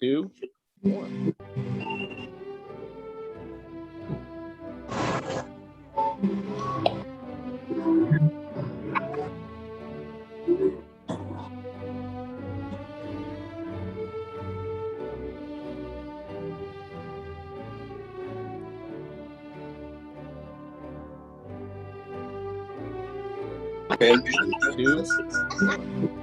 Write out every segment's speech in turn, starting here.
2, 1. Okay, 2, 1.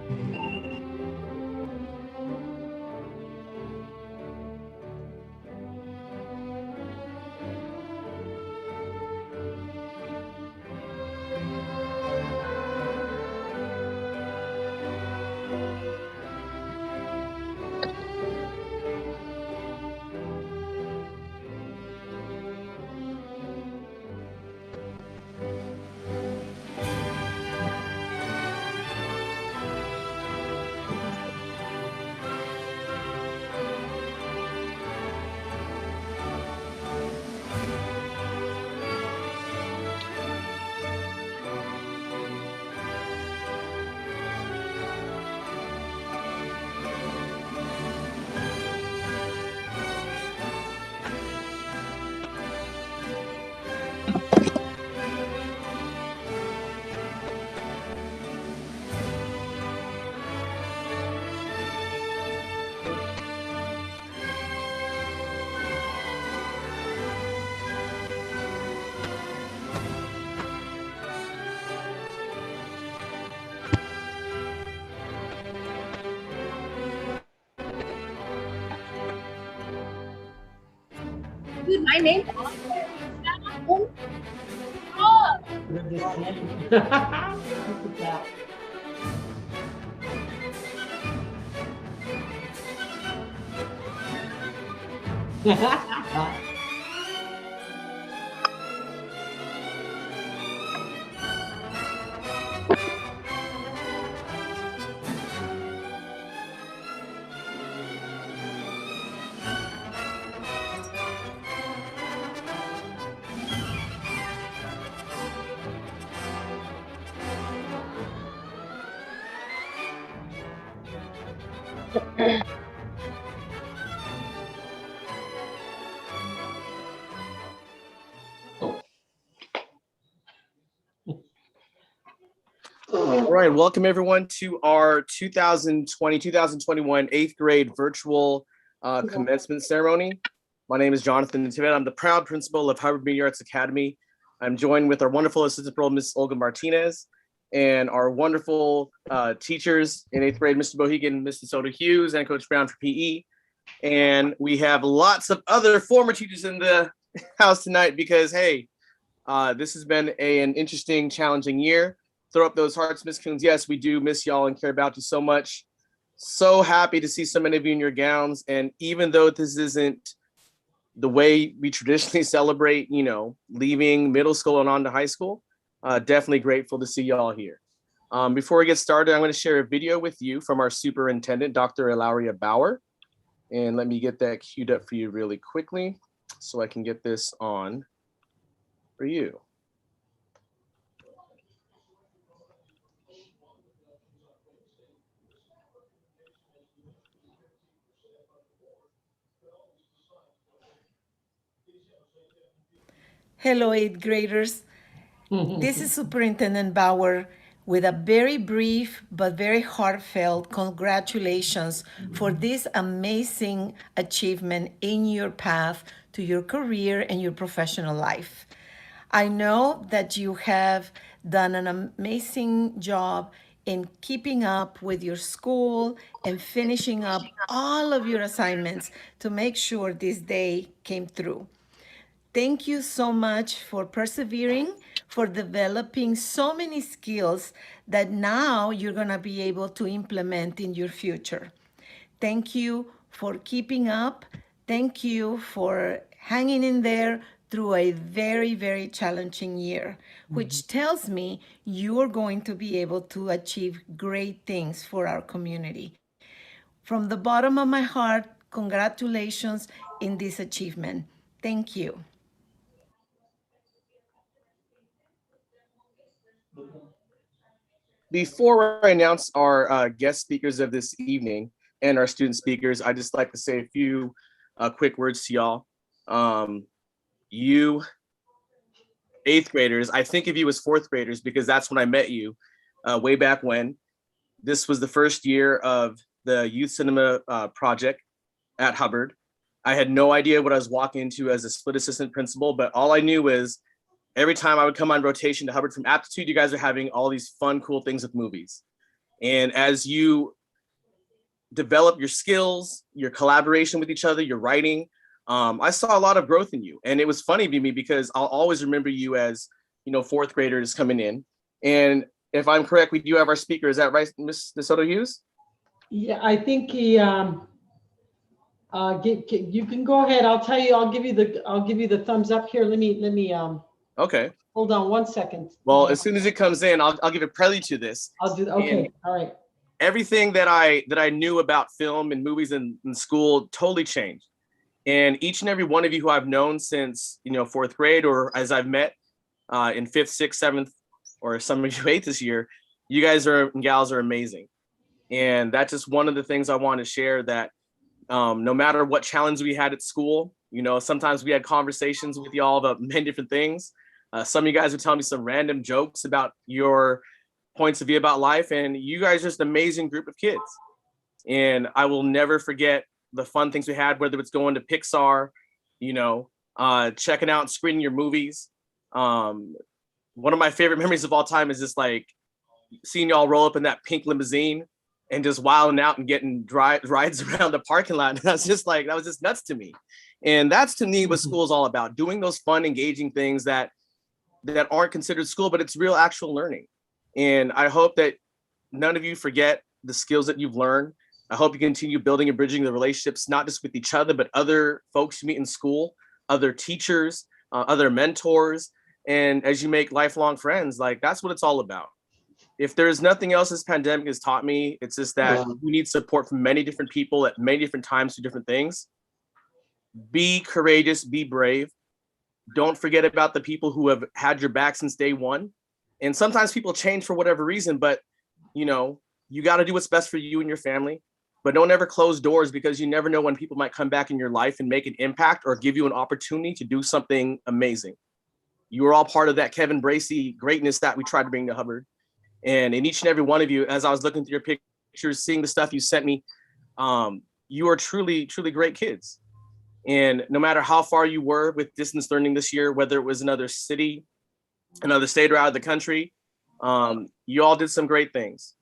Dude, my name. All right, welcome everyone to our 2020-2021 8th grade virtual commencement ceremony. My name is Jonathan Tibet. I'm the proud principal of Hubbard Media Arts Academy. I'm joined with our wonderful assistant principal, Ms. Olga Martinez, and our wonderful teachers in 8th grade, Mr. Bohegan, Mrs. Soda Hughes, and Coach Brown for PE. And we have lots of other former teachers in the house tonight because, hey, this has been an interesting, challenging year. Throw up those hearts, Miss Coons. Yes, we do miss y'all and care about you so much. So happy to see so many of you in your gowns. And even though this isn't the way we traditionally celebrate, you know, leaving middle school and on to high school, definitely grateful to see y'all here. Before we get started, I'm going to share a video with you from our superintendent, Dr. Ilaria Bauer. And let me get that queued up for you really quickly so I can get this on for you. Hello, 8th graders. This is Superintendent Bauer with a very brief but very heartfelt congratulations for this amazing achievement in your path to your career and your professional life. I know that you have done an amazing job in keeping up with your school and finishing up all of your assignments to make sure this day came through. Thank you so much for persevering, for developing so many skills that now you're going to be able to implement in your future. Thank you for keeping up. Thank you for hanging in there through a very, very challenging year, which tells me you're going to be able to achieve great things for our community. From the bottom of my heart, congratulations in this achievement. Thank you. Before I announce our guest speakers of this evening, and our student speakers. I just like to say a few quick words to y'all. You 8th graders, I think of you as 4th graders because that's when I met you way back when. This was the first year of the youth cinema project at Hubbard. I had no idea what I was walking into as a split assistant principal, but all I knew was every time I would come on rotation to Hubbard from aptitude, you guys are having all these fun, cool things with movies. And as you develop your skills, your collaboration with each other, your writing, I saw a lot of growth in you. And it was funny to me because I'll always remember you as, 4th graders coming in. And if I'm correct, we do have our speaker. Is that right, Ms. DeSoto Hughes? Yeah, I think he, you can go ahead. I'll tell you, I'll give you the thumbs up here. Let me, Okay. hold on one second. Well, as soon as it comes in, I'll give a prelude to this. I'll do, okay, And all right. everything that I knew about film and movies in school totally changed. And each and every one of you who I've known since, 4th grade, or as I've met in 5th, 6th, 7th, or some of you 8th this year, you guys and gals are amazing. And that's just one of the things I want to share, that no matter what challenge we had at school, sometimes we had conversations with y'all about many different things. Some of you guys would tell me some random jokes about your points of view about life, and you guys are just an amazing group of kids. And I will never forget the fun things we had, whether it's going to Pixar, checking out and screening your movies. One of my favorite memories of all time is just like seeing y'all roll up in that pink limousine and just wilding out and getting rides around the parking lot. And that was just nuts to me. And that's, to me, what school is all about: doing those fun, engaging things that aren't considered school, but it's real, actual learning. And I hope that none of you forget the skills that you've learned. I hope you continue building and bridging the relationships, not just with each other, but other folks you meet in school, other teachers, other mentors. And as you make lifelong friends, that's what it's all about. If there's nothing else this pandemic has taught me, it's just that we need support from many different people at many different times to different things. Be courageous, be brave. Don't forget about the people who have had your back since day one. And sometimes people change for whatever reason, but you got to do what's best for you and your family. But don't ever close doors, because you never know when people might come back in your life and make an impact or give you an opportunity to do something amazing. You are all part of that Kevin Bracey greatness that we tried to bring to Hubbard. And in each and every one of you, as I was looking through your pictures, seeing the stuff you sent me, you are truly, truly great kids. And no matter how far you were with distance learning this year, whether it was another city, another state, or out of the country, you all did some great things.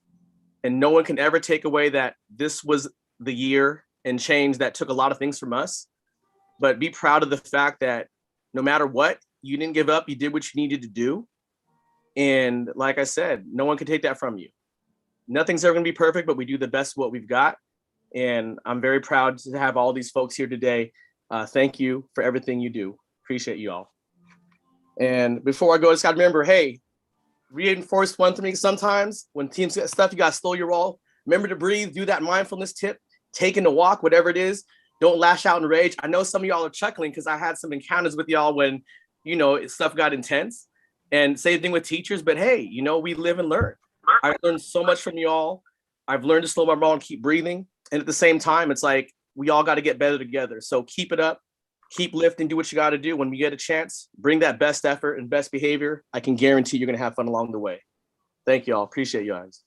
And no one can ever take away that this was the year and change that took a lot of things from us. But be proud of the fact that no matter what, you didn't give up. You did what you needed to do. And like I said, no one can take that from you. Nothing's ever going to be perfect, but we do the best of what we've got. And I'm very proud to have all these folks here today. Thank you for everything you do. Appreciate you all. And before I go, I just got to remember, hey, reinforce one thing. Sometimes when teams get stuff, you got to slow your roll. Remember to breathe, do that mindfulness tip, taking a walk, whatever it is. Don't lash out in rage. I know some of y'all are chuckling because I had some encounters with y'all when, stuff got intense. And same thing with teachers, but hey, we live and learn. I learned so much from y'all. I've learned to slow my roll and keep breathing. And at the same time, it's like, we all got to get better together. So keep it up, keep lifting, do what you got to do. When we get a chance, bring that best effort and best behavior. I can guarantee you're going to have fun along the way. Thank you all. Appreciate you guys.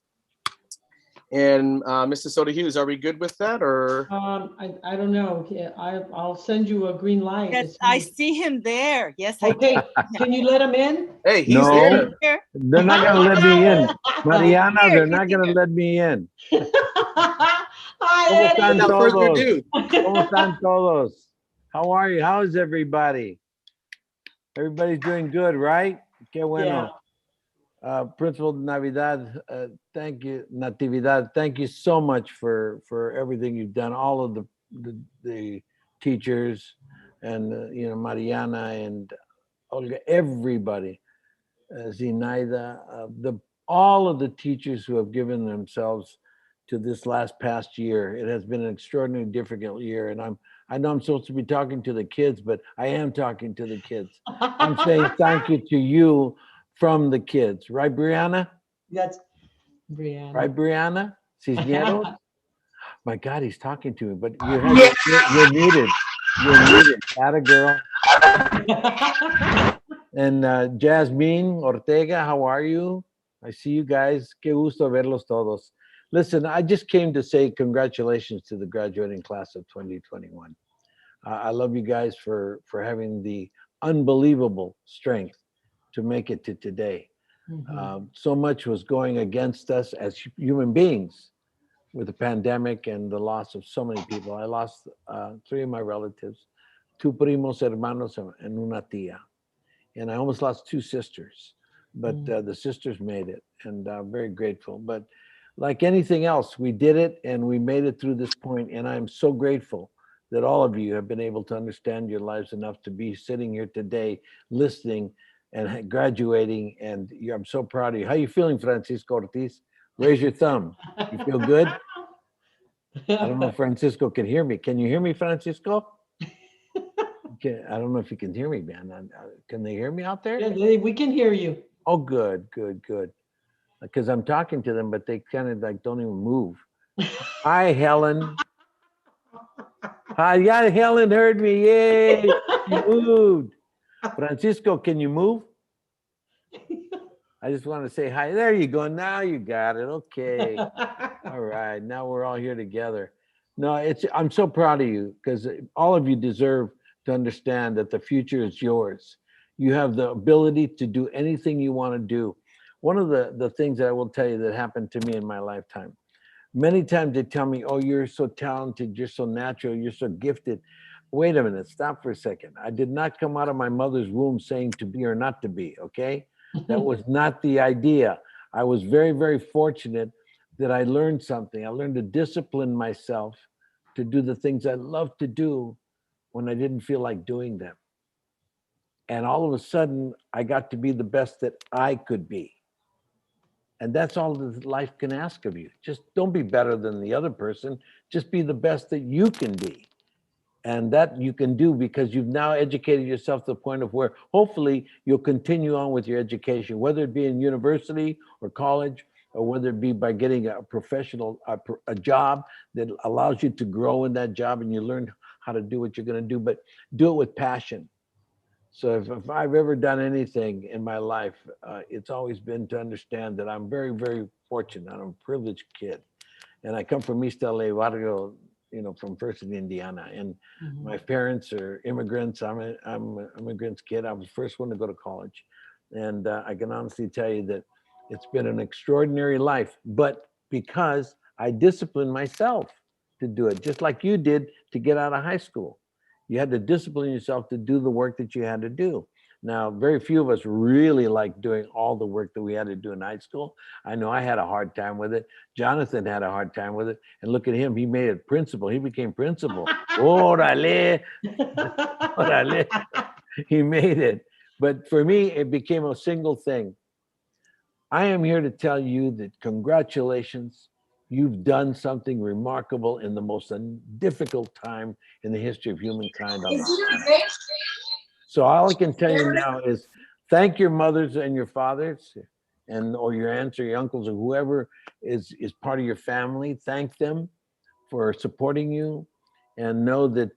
And Mr. Soda Hughes, are we good with that, or? I don't know. Yeah, I'll send you a green light. Yes, I see him there. Yes, Okay, can you let him in? Hey, he's No. there. They're not going to let me in. Mariana, they're not going to let me in. Hi, ¿Cómo Eddie. están Without further todos? ado, ¿Cómo están todos? How are you? How's everybody? Everybody's doing good, right? Qué bueno. Principal Navidad, thank you. Natividad, thank you so much for everything you've done. All of the teachers and Mariana and Olga, everybody, Zinaida, all of the teachers who have given themselves to this past year. It has been an extraordinarily difficult year, and I know I'm supposed to be talking to the kids, but I am talking to the kids. I'm saying thank you to you from the kids, right, Brianna? That's Brianna. Right, Brianna? Cisneros? My God, he's talking to me, but you're muted. You're muted. Atta girl. And Jasmine Ortega, how are you? I see you guys. Qué gusto verlos todos. Listen, I just came to say congratulations to the graduating class of 2021. I love you guys for having the unbelievable strength to make it to today. So much was going against us as human beings with the pandemic and the loss of so many people. I lost 3 of my relatives, 2 primos hermanos and una tía. And I almost lost 2 sisters, but the sisters made it, and I'm very grateful. But like anything else, we did it and we made it through this point, and I'm so grateful that all of you have been able to understand your lives enough to be sitting here today, listening and graduating, and I'm so proud of you. How you feeling, Francisco Ortiz? Raise your thumb. You feel good? I don't know if Francisco can hear me. Can you hear me, Francisco? I don't know if you can hear me, man. Can they hear me out there? Yeah, we can hear you. Oh, good. Because I'm talking to them, but they kind of like don't even move. Hi, Helen. Hi, yeah, Helen heard me. Yay, she moved. Francisco, can you move? I just want to say hi. There you go. Now you got it. Okay. All right. Now we're all here together. No, I'm so proud of you because all of you deserve to understand that the future is yours. You have the ability to do anything you want to do. One of the things that I will tell you that happened to me in my lifetime, many times they tell me, oh, you're so talented, you're so natural, you're so gifted. Wait a minute, stop for a second. I did not come out of my mother's womb saying to be or not to be, okay? That was not the idea. I was very, very fortunate that I learned something. I learned to discipline myself to do the things I love to do when I didn't feel like doing them. And all of a sudden, I got to be the best that I could be. And that's all that life can ask of you. Just don't be better than the other person. Just be the best that you can be. And that you can do because you've now educated yourself to the point of where hopefully you'll continue on with your education, whether it be in university or college, or whether it be by getting a professional, a job that allows you to grow in that job and you learn how to do what you're going to do, but do it with passion. So if I've ever done anything in my life, it's always been to understand that I'm very, very fortunate. I'm a privileged kid. And I come from East LA, Barrio, from First in Indiana. And my parents are immigrants. I'm an immigrant's kid. I was the first one to go to college. And I can honestly tell you that it's been an extraordinary life, but because I disciplined myself to do it, just like you did to get out of high school. You had to discipline yourself to do the work that you had to do. Now, very few of us really like doing all the work that we had to do in high school. I know I had a hard time with it. Jonathan had a hard time with it. And look at him, he made it principal. He became principal. Orale. Orale. He made it. But for me, it became a single thing. I am here to tell you that congratulations. You've done something remarkable in the most difficult time in the history of humankind. So all I can tell you now is thank your mothers and your fathers or your aunts or your uncles or whoever is part of your family. Thank them for supporting you, and know that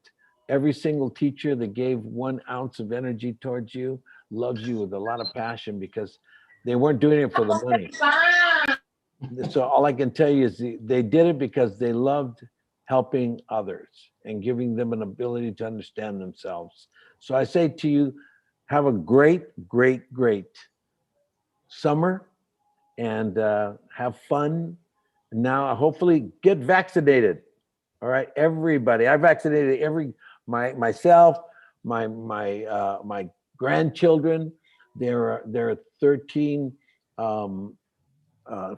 every single teacher that gave 1 ounce of energy towards you loves you with a lot of passion because they weren't doing it for the money. So all I can tell you is they did it because they loved helping others and giving them an ability to understand themselves. So I say to you, have a great, great, great summer and have fun. Now, hopefully get vaccinated. All right, everybody. I vaccinated myself, my grandchildren. There are 13,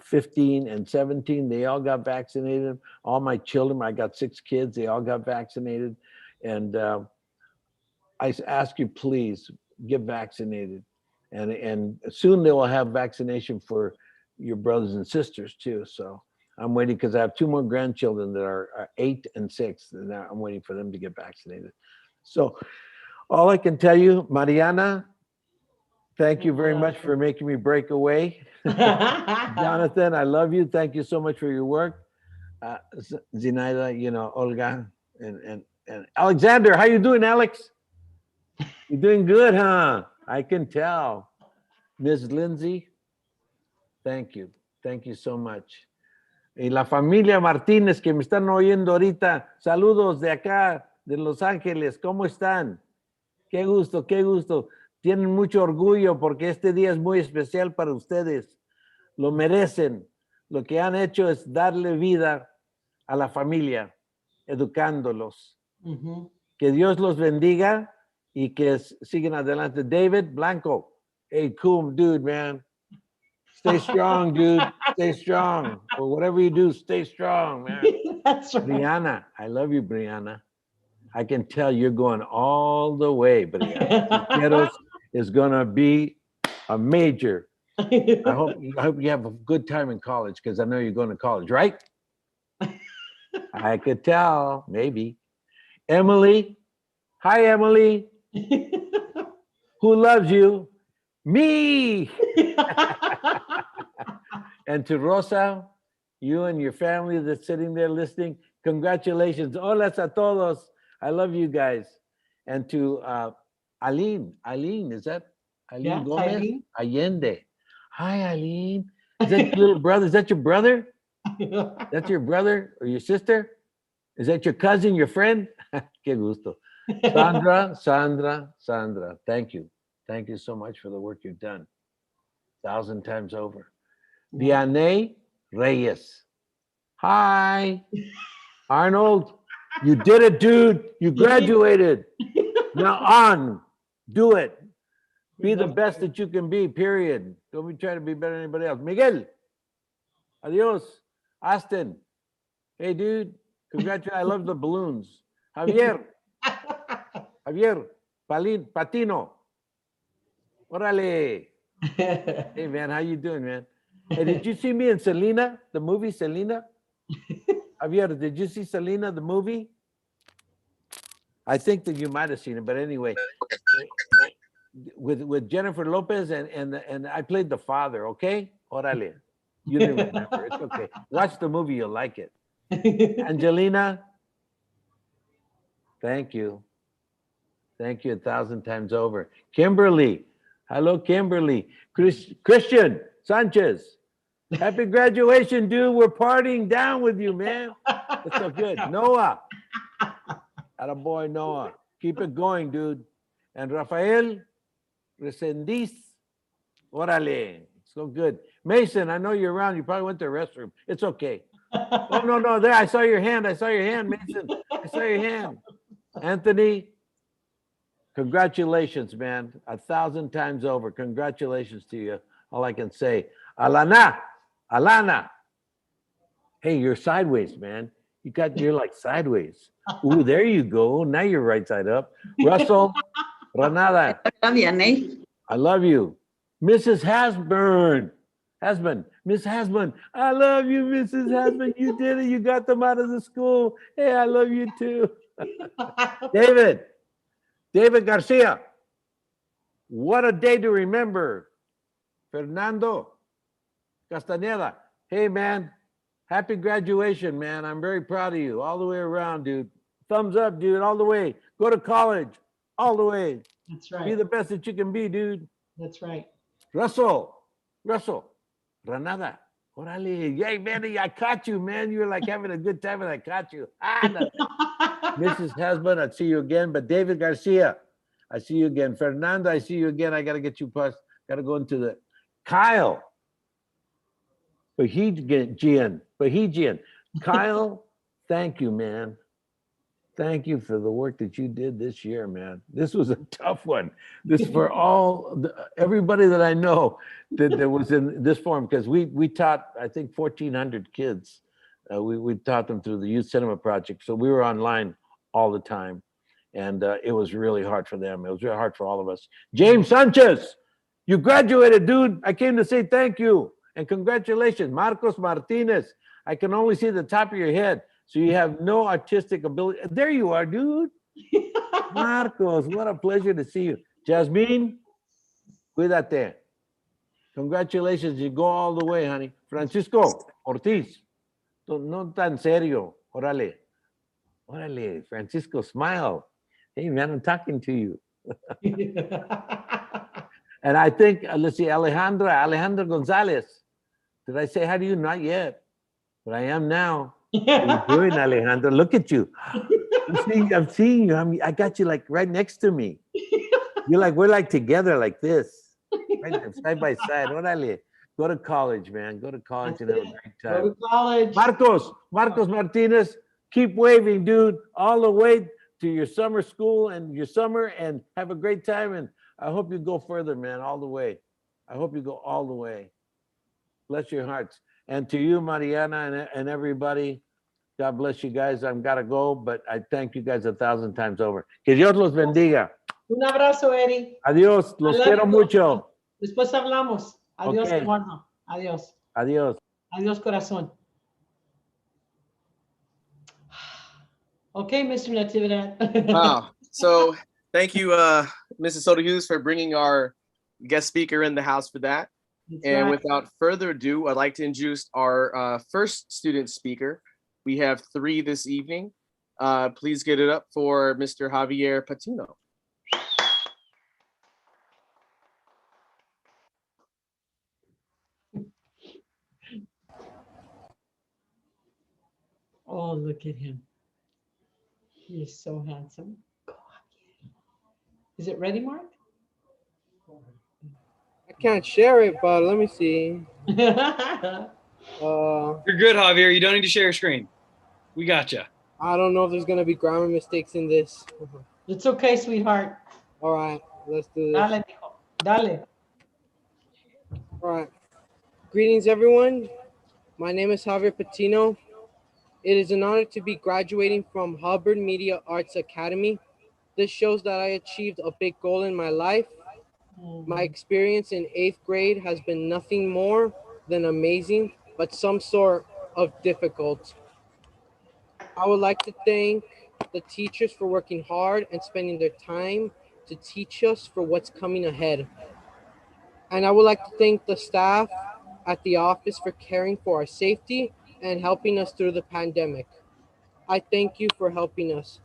15 and 17, they all got vaccinated. All my children, I got 6 kids, they all got vaccinated. And I ask you, please get vaccinated. And soon they will have vaccination for your brothers and sisters too. So I'm waiting because I have 2 more grandchildren that are 8 and 6. And I'm waiting for them to get vaccinated. So all I can tell you, Mariana, thank you very much for making me break away. Jonathan, I love you. Thank you so much for your work. Zinaida, you know, Olga, and Alexander. How you doing, Alex? You're doing good, huh? I can tell. Miss Lindsay, thank you. Thank you so much. Y la familia Martínez que me están oyendo ahorita, saludos de acá, de Los Ángeles. ¿Cómo están? Qué gusto, qué gusto. Tienen mucho orgullo porque este día es muy especial para ustedes. Lo merecen. Lo que han hecho es darle vida a la familia, educándolos. Que Dios los bendiga y que sigan adelante. David Blanco, hey, cool dude, man. Stay strong, dude. Stay strong. Or whatever you do, stay strong, man. That's right. Brianna, I love you, Brianna. I can tell you're going all the way, Brianna. Quiqueros is going to be a major. I hope you have a good time in college because I know you're going to college, right? I could tell, maybe. Emily, hi, Emily. Who loves you? Me. And to Rosa, you and your family that's sitting there listening, congratulations. Hola a todos. I love you guys. And to Aline, is that Aline Yeah, Gomez? Eileen. Allende. Hi, Aline. Is that your little brother? Is that your brother? That's your brother or your sister? Is that your cousin, your friend? Qué gusto. Sandra, thank you. Thank you so much for the work you've done. 1,000 times over. Vianney Reyes. Hi. Arnold, you did it, dude. You graduated. Now on, do it. Be the best that you can be, period. Don't be trying to be better than anybody else. Miguel, adios. Austin, hey, dude, congratulations. I love the balloons. Javier, Patino. Orale. Hey, man, how you doing, man? Hey, did you see me in Selena, the movie Selena? Javier, did you see Selena, the movie? I think that you might have seen it, but anyway, with Jennifer Lopez and I played the father, okay? Orale. You didn't remember, it's okay. Watch the movie, you'll like it. Angelina, thank you. Thank you 1,000 times over. Kimberly, hello, Kimberly. Christian Sanchez, happy graduation, dude. We're partying down with you, man. That's so good. Noah, attaboy Noah. Keep it going, dude. And Rafael Resendiz, orale. So good. Mason, I know you're around. You probably went to the restroom. It's okay. Oh, no, there. I saw your hand, Mason. I saw your hand. Anthony, congratulations, man. 1,000 times over. Congratulations to you. All I can say. Alana. Hey, you're sideways, man. You're like sideways. Ooh, there you go. Now you're right side up. Russell, Ranada. I love you. Mrs. Miss Hasbun. I love you, Mrs. Hasbun. You did it. You got them out of the school. Hey, I love you too. David Garcia. What a day to remember. Fernando Castaneda. Hey, man. Happy graduation, man. I'm very proud of you all the way around, dude. Thumbs up, dude, all the way. Go to college, all the way. That's right. Be the best that you can be, dude. That's right. Russell, Ranada. Orale. Yay, man, I caught you, man. You were like having a good time and I caught you. Mrs. Hasbun, I'd see you again. But David Garcia, I see you again. Fernando, I see you again. I got to get you past. Got to go into the Kyle. Bahigian. Kyle, thank you, man. Thank you for the work that you did this year, man. This was a tough one. This for everybody that I know that was in this forum, because we taught, I think, 1,400 kids. We taught them through the Youth Cinema Project. So we were online all the time. And it was really hard for them. It was really hard for all of us. James Sanchez, you graduated, dude. I came to say thank you and congratulations. Marcos Martinez, I can only see the top of your head. So you have no artistic ability. There you are, dude. Marcos, what a pleasure to see you. Jasmine, cuídate. Congratulations, you go all the way, honey. Francisco Ortiz, no tan serio. Órale. Órale, Francisco, smile. Hey, man, I'm talking to you. And I think, let's see, Alejandra Gonzalez. Did I say hi to you? Not yet, but I am now. How you doing, Alejandra? Look at you. I'm seeing you. I got you like right next to me. We're like together like this, right there, side by side. Órale. Go to college, man. Go to college and have a great time. Go to college. Marcos Martinez, keep waving, dude, all the way to your summer school and your summer, and have a great time. And I hope you go further, man, all the way. I hope you go all the way. Bless your hearts. And to you, Mariana, and everybody, God bless you guys. I've got to go, but I thank you guys 1,000 times over. Que Dios los bendiga. Un abrazo, Eddie. Adiós. Los I love quiero you. mucho. Después hablamos. Adiós, Okay. hermano. Adiós. Adiós. Adiós, corazón. Okay, Mr. Natividad. Wow. So thank you, Mrs. Soto Hughes, for bringing our guest speaker in the house for that. That's And right. without further ado, I'd like to introduce our first student speaker. We have 3 this evening. Please get it up for Mr. Javier Patino. Oh, look at him. He is so handsome. Go, Javier. Is it ready, Mark? I can't share it, but let me see. You're good, Javier. You don't need to share your screen. We got you. I don't know if there's gonna be grammar mistakes in this. It's okay, sweetheart. All right, let's do this. Dale, mijo. Dale. All right. Greetings, everyone. My name is Javier Patino. It is an honor to be graduating from Hubbard Media Arts Academy. This shows that I achieved a big goal in my life. My experience in 8th grade has been nothing more than amazing, but some sort of difficult. I would like to thank the teachers for working hard and spending their time to teach us for what's coming ahead. And I would like to thank the staff at the office for caring for our safety and helping us through the pandemic. I thank you for helping us.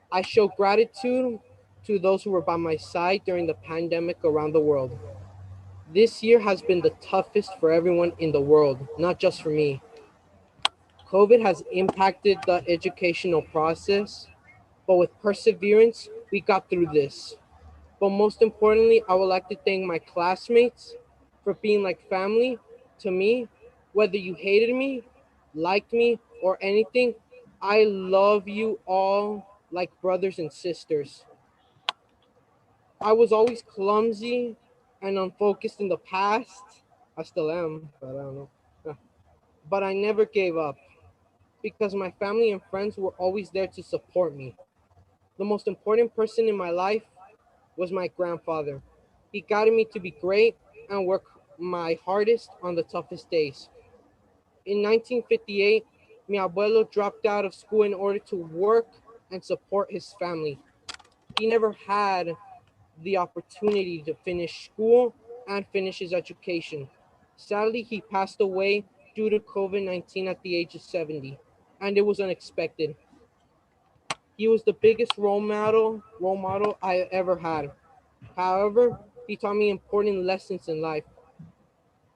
I show gratitude to those who were by my side during the pandemic around the world. This year has been the toughest for everyone in the world, not just for me. COVID has impacted the educational process, but with perseverance, we got through this. But most importantly, I would like to thank my classmates for being like family to me. Whether you hated me, liked me, or anything, I love you all like brothers and sisters. I was always clumsy and unfocused in the past. I still am, but I don't know. But I never gave up because my family and friends were always there to support me. The most important person in my life was my grandfather. He guided me to be great and work my hardest on the toughest days. In 1958, mi abuelo dropped out of school in order to work and support his family. He never had the opportunity to finish school and finish his education. Sadly, he passed away due to COVID-19 at the age of 70, and it was unexpected. He was the biggest role model I ever had. However, he taught me important lessons in life,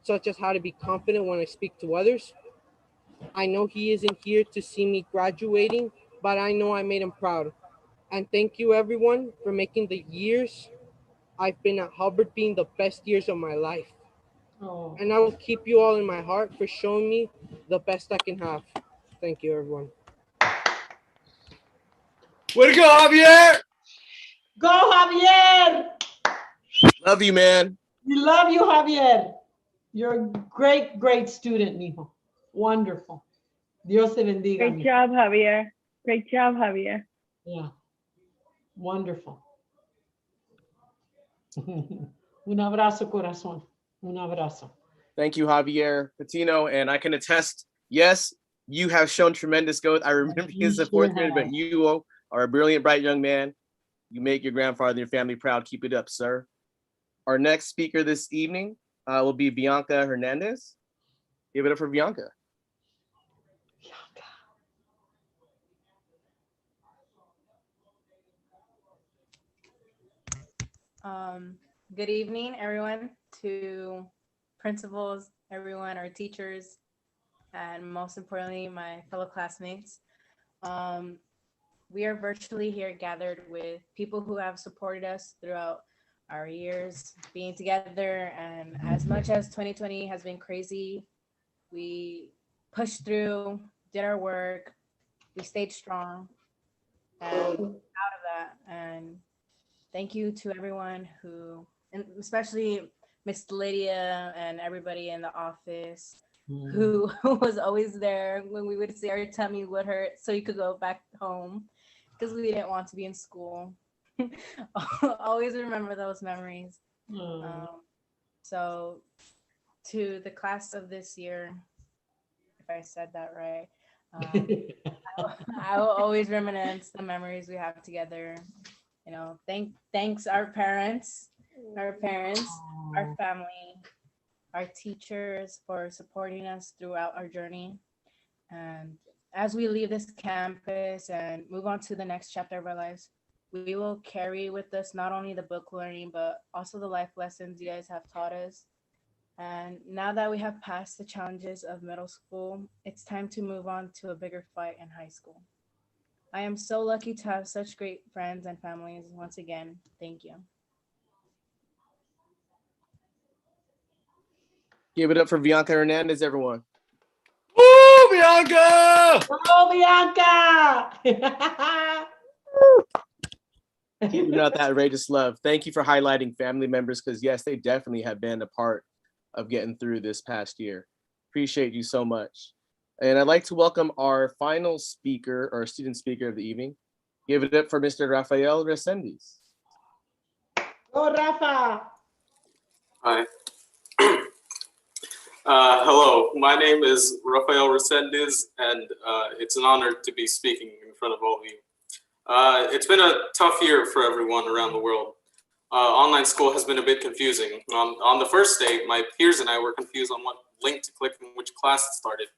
such as how to be confident when I speak to others. I know he isn't here to see me graduating, but I know I made him proud. And thank you everyone for making the years I've been at Hubbard being the best years of my life. Oh. And I will keep you all in my heart for showing me the best I can have. Thank you, everyone. Way to go, Javier! Go, Javier! Love you, man. We love you, Javier. You're a great, great student, mijo. Wonderful. Dios te bendiga. Great mijo. job, Javier. Great job, Javier. Yeah. Wonderful. Un abrazo, corazón. Un abrazo. Thank you, Javier Patino. And I can attest, yes, you have shown tremendous growth. I remember you as a 4th grader, but you are a brilliant, bright young man. You make your grandfather and your family proud. Keep it up, sir. Our next speaker this evening will be Bianca Hernandez. Give it up for Bianca. Good evening, everyone, to principals, everyone, our teachers, and most importantly, my fellow classmates. We are virtually here gathered with people who have supported us throughout our years being together. And as much as 2020 has been crazy, we pushed through, did our work, we stayed strong, and out of that. And thank you to everyone who, and especially Miss Lydia and everybody in the office who was always there when we would say our tummy would hurt so you could go back home because we didn't want to be in school. Always remember those memories. So to the class of this year, if I said that right, I will always reminisce the memories we have together. You know, thanks our parents, our family, our teachers for supporting us throughout our journey. And as we leave this campus and move on to the next chapter of our lives, we will carry with us not only the book learning, but also the life lessons you guys have taught us. And now that we have passed the challenges of middle school, it's time to move on to a bigger fight in high school. I am so lucky to have such great friends and families. Once again, thank you. Give it up for Bianca Hernandez, everyone. Woo, Bianca! Oh, Bianca! Keeping out that outrageous love. Thank you for highlighting family members because, yes, they definitely have been a part of getting through this past year. Appreciate you so much. And I'd like to welcome our final speaker or student speaker of the evening. Give it up for Mr. Rafael Resendiz. Go, Rafa! Hi. Hello, my name is Rafael Resendiz, and it's an honor to be speaking in front of all of you. It's been a tough year for everyone around the world. Online school has been a bit confusing. On the first day, my peers and I were confused on what link to click and which class it started.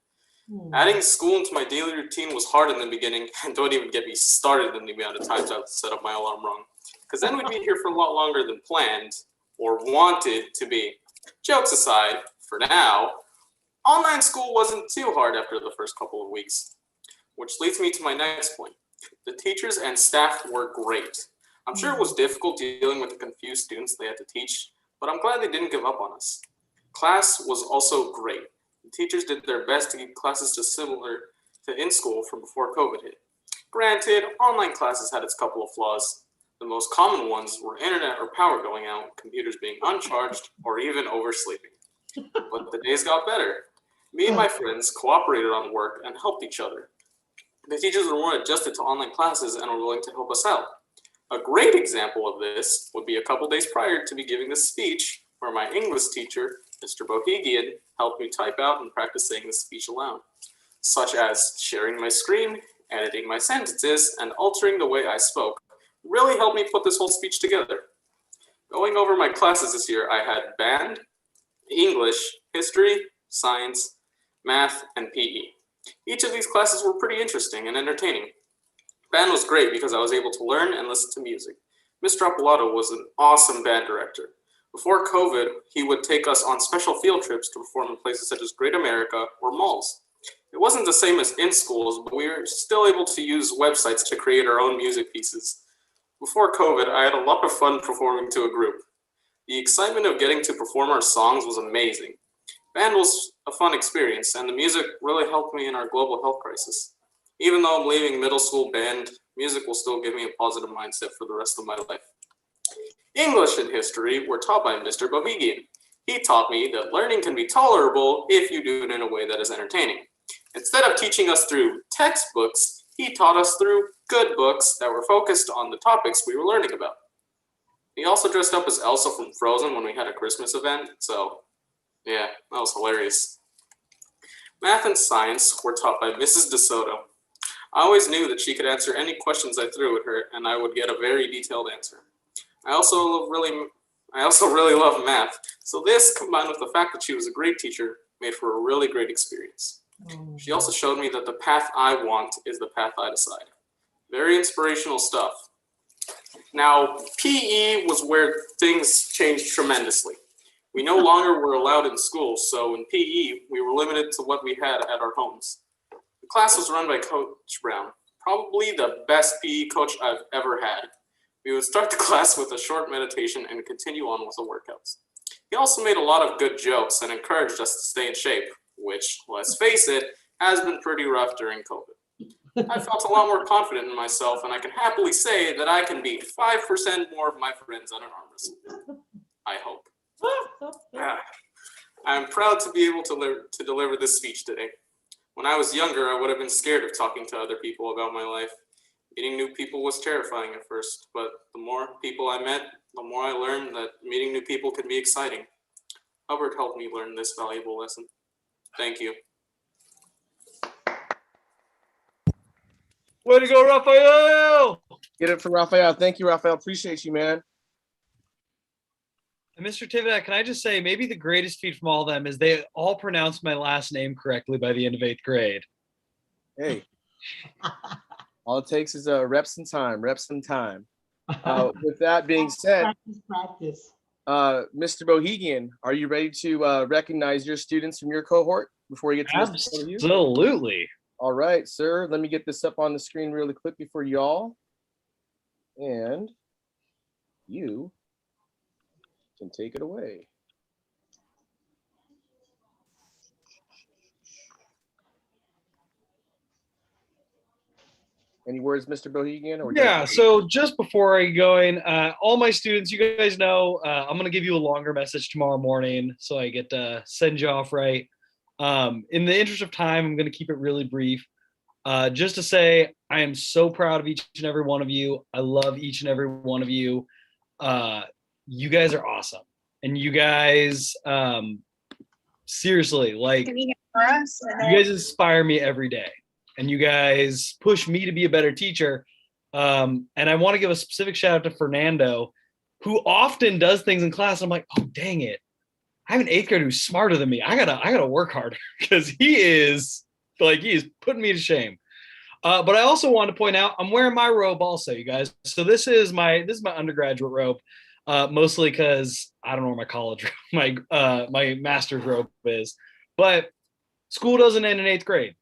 Adding school into my daily routine was hard in the beginning, and don't even get me started on the amount of times I would set up my alarm wrong. Because then we'd be here for a lot longer than planned or wanted to be. Jokes aside, for now, online school wasn't too hard after the first couple of weeks. Which leads me to my next point. The teachers and staff were great. I'm sure it was difficult dealing with the confused students they had to teach, but I'm glad they didn't give up on us. Class was also great. The teachers did their best to keep classes to similar to in school from before COVID hit. Granted, online classes had its couple of flaws. The most common ones were internet or power going out, computers being uncharged, or even oversleeping. But the days got better. Me and my friends cooperated on work and helped each other. The teachers were more adjusted to online classes and were willing to help us out. A great example of this would be a couple days prior to me giving this speech, where my English teacher, Mr. Bohegian, helped me type out and practice saying the speech aloud, such as sharing my screen, editing my sentences, and altering the way I spoke. Really helped me put this whole speech together. Going over my classes this year, I had band, English, history, science, math, and PE. Each of these classes were pretty interesting and entertaining. Band was great because I was able to learn and listen to music. Mr. Apolato was an awesome band director. Before COVID, he would take us on special field trips to perform in places such as Great America or malls. It wasn't the same as in schools, but we were still able to use websites to create our own music pieces. Before COVID, I had a lot of fun performing to a group. The excitement of getting to perform our songs was amazing. Band was a fun experience, and the music really helped me in our global health crisis. Even though I'm leaving middle school band, music will still give me a positive mindset for the rest of my life. English and history were taught by Mr. Bohegian. He taught me that learning can be tolerable if you do it in a way that is entertaining. Instead of teaching us through textbooks, he taught us through good books that were focused on the topics we were learning about. He also dressed up as Elsa from Frozen when we had a Christmas event, so yeah, that was hilarious. Math and science were taught by Mrs. DeSoto. I always knew that she could answer any questions I threw at her, and I would get a very detailed answer. I also really love math, so this, combined with the fact that she was a great teacher, made for a really great experience. She also showed me that the path I want is the path I decide. Very inspirational stuff. Now, PE was where things changed tremendously. We no longer were allowed in school, so in PE, we were limited to what we had at our homes. The class was run by Coach Brown, probably the best PE coach I've ever had. We would start the class with a short meditation and continue on with the workouts. He also made a lot of good jokes and encouraged us to stay in shape, which, let's face it, has been pretty rough during COVID. I felt a lot more confident in myself, and I can happily say that I can beat 5% more of my friends at an arm wrestle. I hope. I'm proud to be able to deliver this speech today. When I was younger, I would have been scared of talking to other people about my life. Meeting new people was terrifying at first, but the more people I met, the more I learned that meeting new people can be exciting. Hubbard helped me learn this valuable lesson. Thank you. Way to go, Rafael! Get it for Rafael. Thank you, Rafael. Appreciate you, man. And Mr. Tividat, can I just say, maybe the greatest feat from all of them is they all pronounced my last name correctly by the end of 8th grade. Hey, all it takes is reps and time, With that being said, Practice. Mr. Bohegian, are you ready to recognize your students from your cohort before we get to Mr. Bohegian? Absolutely. All right, sir. Let me get this up on the screen really quickly for y'all. And you can take it away. Any words, Mr. Bohegian? Yeah, so just before I go in, all my students, you guys know, I'm going to give you a longer message tomorrow morning so I get to send you off right. In the interest of time, I'm going to keep it really brief. Just to say, I am so proud of each and every one of you. I love each and every one of you. You guys are awesome. And you guys, seriously, like, you guys inspire me every day. And you guys push me to be a better teacher. And I want to give a specific shout out to Fernando, who often does things in class. I'm like, oh, dang it. I have an 8th grader who's smarter than me. I gotta work harder because he is putting me to shame. But I also want to point out, I'm wearing my robe also, you guys. So this is my undergraduate robe, mostly because I don't know where my college, my master's robe is. But school doesn't end in 8th grade.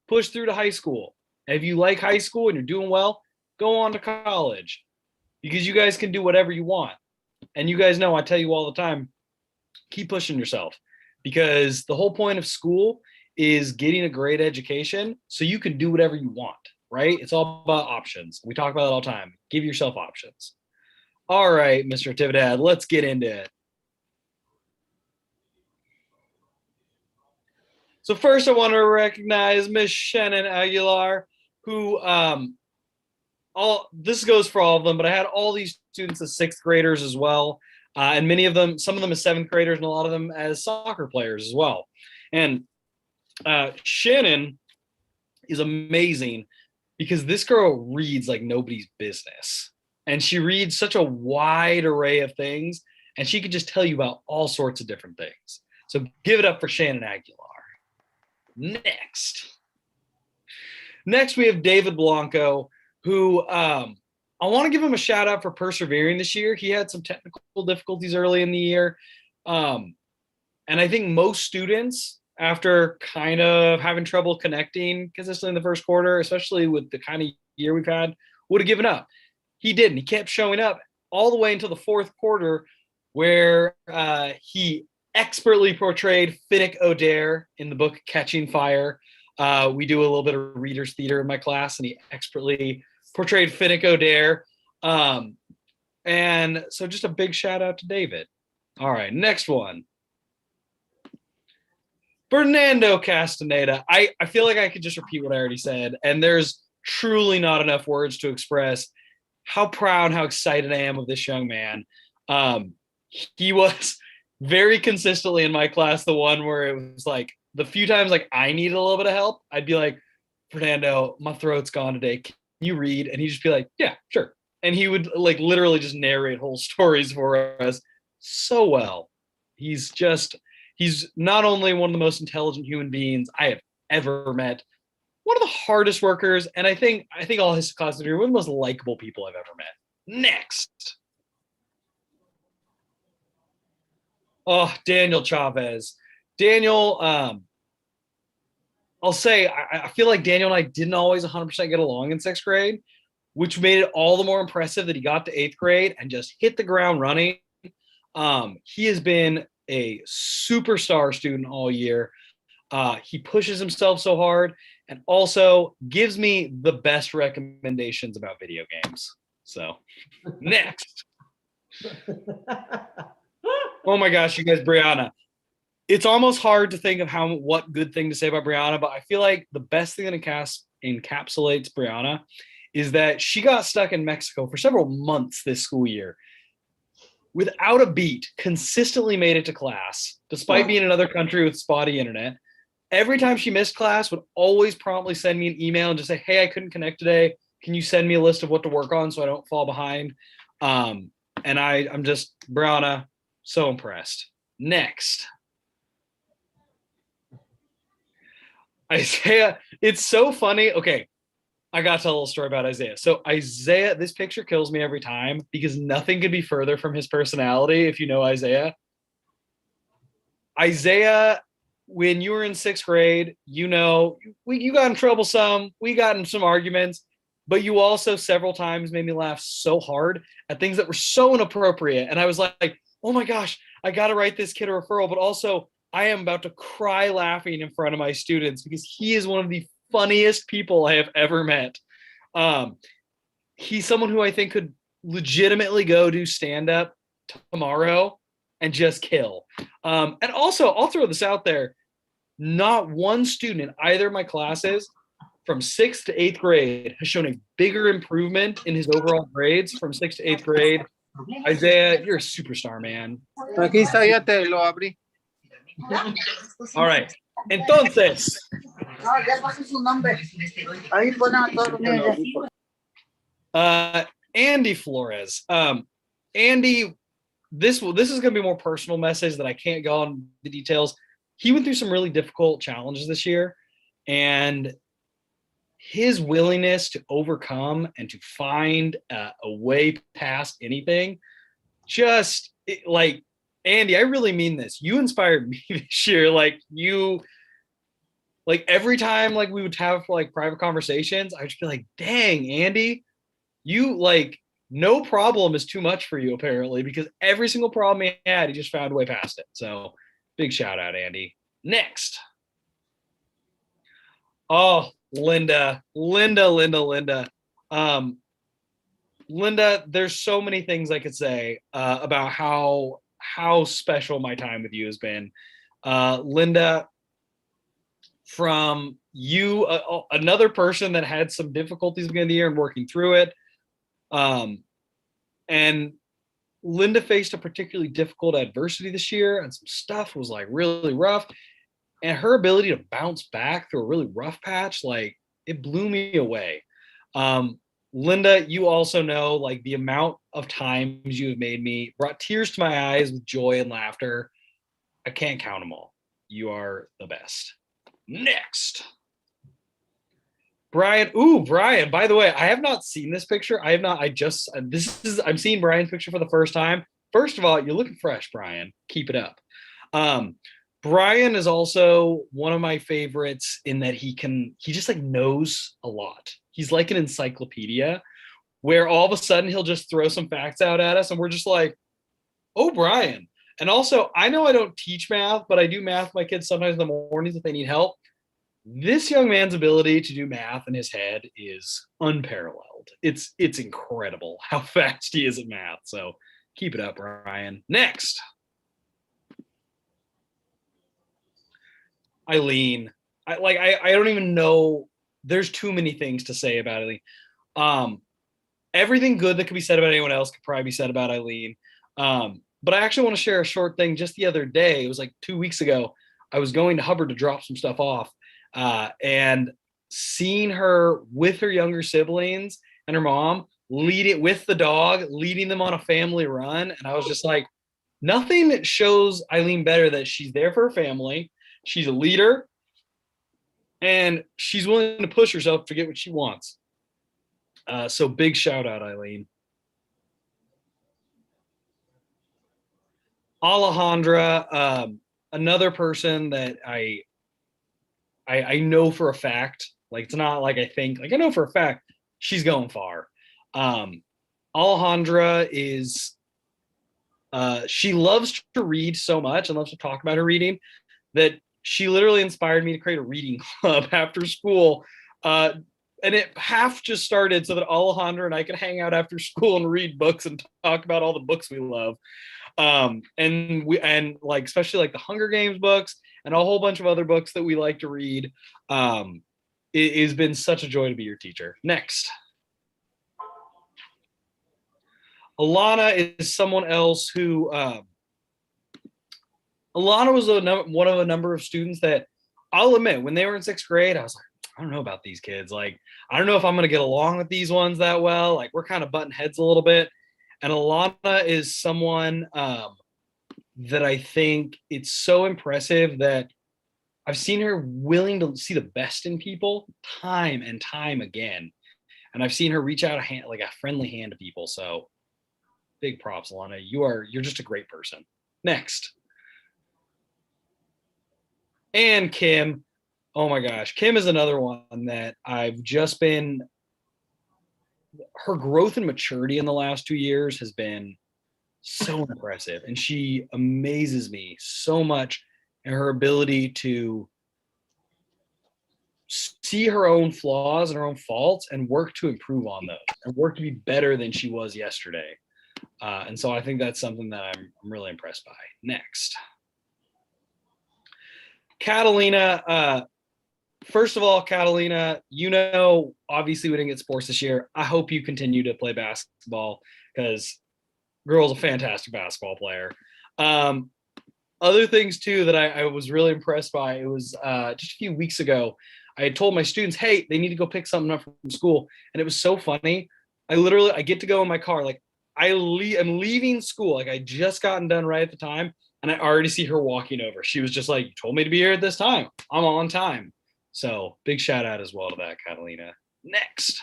Push through to high school. And if you like high school and you're doing well, go on to college because you guys can do whatever you want. And you guys know, I tell you all the time, keep pushing yourself because the whole point of school is getting a great education so you can do whatever you want, right? It's all about options. We talk about it all the time. Give yourself options. All right, Mr. Tividad, let's get into it. So first I want to recognize Miss Shannon Aguilar, who this goes for all of them, but I had all these students as 6th graders as well. And some of them as 7th graders and a lot of them as soccer players as well. And Shannon is amazing because this girl reads like nobody's business. And she reads such a wide array of things and she could just tell you about all sorts of different things. So give it up for Shannon Aguilar. Next, we have David Blanco, who I want to give him a shout out for persevering this year. He had some technical difficulties early in the year. And I think most students, after kind of having trouble connecting consistently in the first quarter, especially with the kind of year we've had, would have given up. He didn't. He kept showing up all the way until the 4th quarter where he expertly portrayed Finnick O'Dare in the book Catching Fire. We do a little bit of reader's theater in my class, and he expertly portrayed Finnick O'Dare. And so just a big shout out to David. All right, next one. Fernando Castaneda. I feel like I could just repeat what I already said, and there's truly not enough words to express how proud, how excited I am of this young man. He was very consistently in my class the one where it was like the few times like I needed a little bit of help, I'd be like, Fernando, my throat's gone today. Can you read? And he'd just be like, yeah, sure. And he would like literally just narrate whole stories for us so well. He's not only one of the most intelligent human beings I have ever met, one of the hardest workers, and I think all his classmates are one of the most likable people I've ever met. Next. Oh, Daniel Chavez. Daniel, I'll say, I feel like Daniel and I didn't always 100% get along in 6th grade, which made it all the more impressive that he got to 8th grade and just hit the ground running. He has been a superstar student all year. He pushes himself so hard and also gives me the best recommendations about video games. So, next. Oh my gosh, you guys, Brianna. It's almost hard to think of what good thing to say about Brianna, but I feel like the best thing that encapsulates Brianna is that she got stuck in Mexico for several months this school year without a beat, consistently made it to class, despite being in another country with spotty internet. Every time she missed class, would always promptly send me an email and just say, hey, I couldn't connect today. Can you send me a list of what to work on so I don't fall behind? And I'm just, Brianna, so impressed. Next. Isaiah, it's so funny. Okay, I got to tell a little story about Isaiah. So Isaiah, this picture kills me every time because nothing could be further from his personality if you know Isaiah. Isaiah, when you were in 6th grade, you know, you got in trouble some, we got in some arguments, but you also several times made me laugh so hard at things that were so inappropriate. And I was like, oh my gosh, I got to write this kid a referral, but also I am about to cry laughing in front of my students because he is one of the funniest people I have ever met. He's someone who I think could legitimately go do stand-up tomorrow and just kill. And also, I'll throw this out there. Not one student in either of my classes from 6th to 8th grade has shown a bigger improvement in his overall grades from 6th to 8th grade. Isaiah, you're a superstar, man. Aquí está, ya te lo abrí. All right. Entonces. Andy Flores. Andy, this is going to be a more personal message that I can't go on the details. He went through some really difficult challenges this year, and his willingness to overcome and to find a way past anything, like, Andy, I really mean this. You inspired me this year. Like every time like we would have like private conversations, I would just be like, dang, Andy, you like no problem is too much for you apparently, because every single problem he had, he just found a way past it. So big shout out, Andy. Next. Oh, Linda. Linda, there's so many things I could say about how special my time with you has been. Linda, from you, another person that had some difficulties at the beginning of the year and working through it. And Linda faced a particularly difficult adversity this year, and some stuff was like really rough. And her ability to bounce back through a really rough patch, like it blew me away. Linda, you also know like the amount of times you have made me brought tears to my eyes with joy and laughter. I can't count them all. You are the best. Next. Brian. Ooh, Brian, by the way, I have not seen this picture. I'm seeing Brian's picture for the first time. First of all, you're looking fresh, Brian. Keep it up. Brian is also one of my favorites in that he just like knows a lot. He's like an encyclopedia where all of a sudden he'll just throw some facts out at us and we're just like, oh, Brian. And also, I know I don't teach math, but I do math with my kids sometimes in the mornings if they need help. This young man's ability to do math in his head is unparalleled. It's incredible how fast he is at math. So keep it up, Brian. Next. Eileen. I don't even know. There's too many things to say about Eileen. Everything good that could be said about anyone else could probably be said about Eileen. But I actually want to share a short thing. Just the other day, it was like 2 weeks ago, I was going to Hubbard to drop some stuff off, and seeing her with her younger siblings and her mom leading with the dog, leading them on a family run. And I was just like, nothing shows Eileen better that she's there for her family. She's a leader and she's willing to push herself to get what she wants. So big shout out, Eileen. Alejandra, another person that I know for a fact, like it's not like I think, like I know for a fact she's going far. Alejandra is she loves to read so much and loves to talk about her reading that she literally inspired me to create a reading club after school. And it half just started so that Alejandra and I could hang out after school and read books and talk about all the books we love. And like especially like the Hunger Games books and a whole bunch of other books that we like to read. It has been such a joy to be your teacher. Next. Alana is someone else who Alana was one of a number of students that I'll admit when they were in 6th grade, I was like, I don't know about these kids. Like, I don't know if I'm going to get along with these ones that well. Like, we're kind of butting heads a little bit. And Alana is someone that I think it's so impressive that I've seen her willing to see the best in people time and time again. And I've seen her reach out a hand, like a friendly hand to people. So big props, Alana. You're just a great person. Next. And Kim. Oh my gosh. Kim is another one that I've just been, her growth and maturity in the last 2 years has been so impressive. And she amazes me so much in her ability to see her own flaws and her own faults and work to improve on those and work to be better than she was yesterday. And so I think that's something that I'm really impressed by. Next. Catalina, first of all, Catalina, obviously we didn't get sports this year. I hope you continue to play basketball because girl's a fantastic basketball player. Other things too that I was really impressed by, it was just a few weeks ago, I had told my students, hey, they need to go pick something up from school. And it was so funny. I get to go in my car, like I'm leaving school. Like I just gotten done right at the time. And I already see her walking over. She was just like, you told me to be here at this time. I'm on time. So big shout out as well to that, Catalina. Next.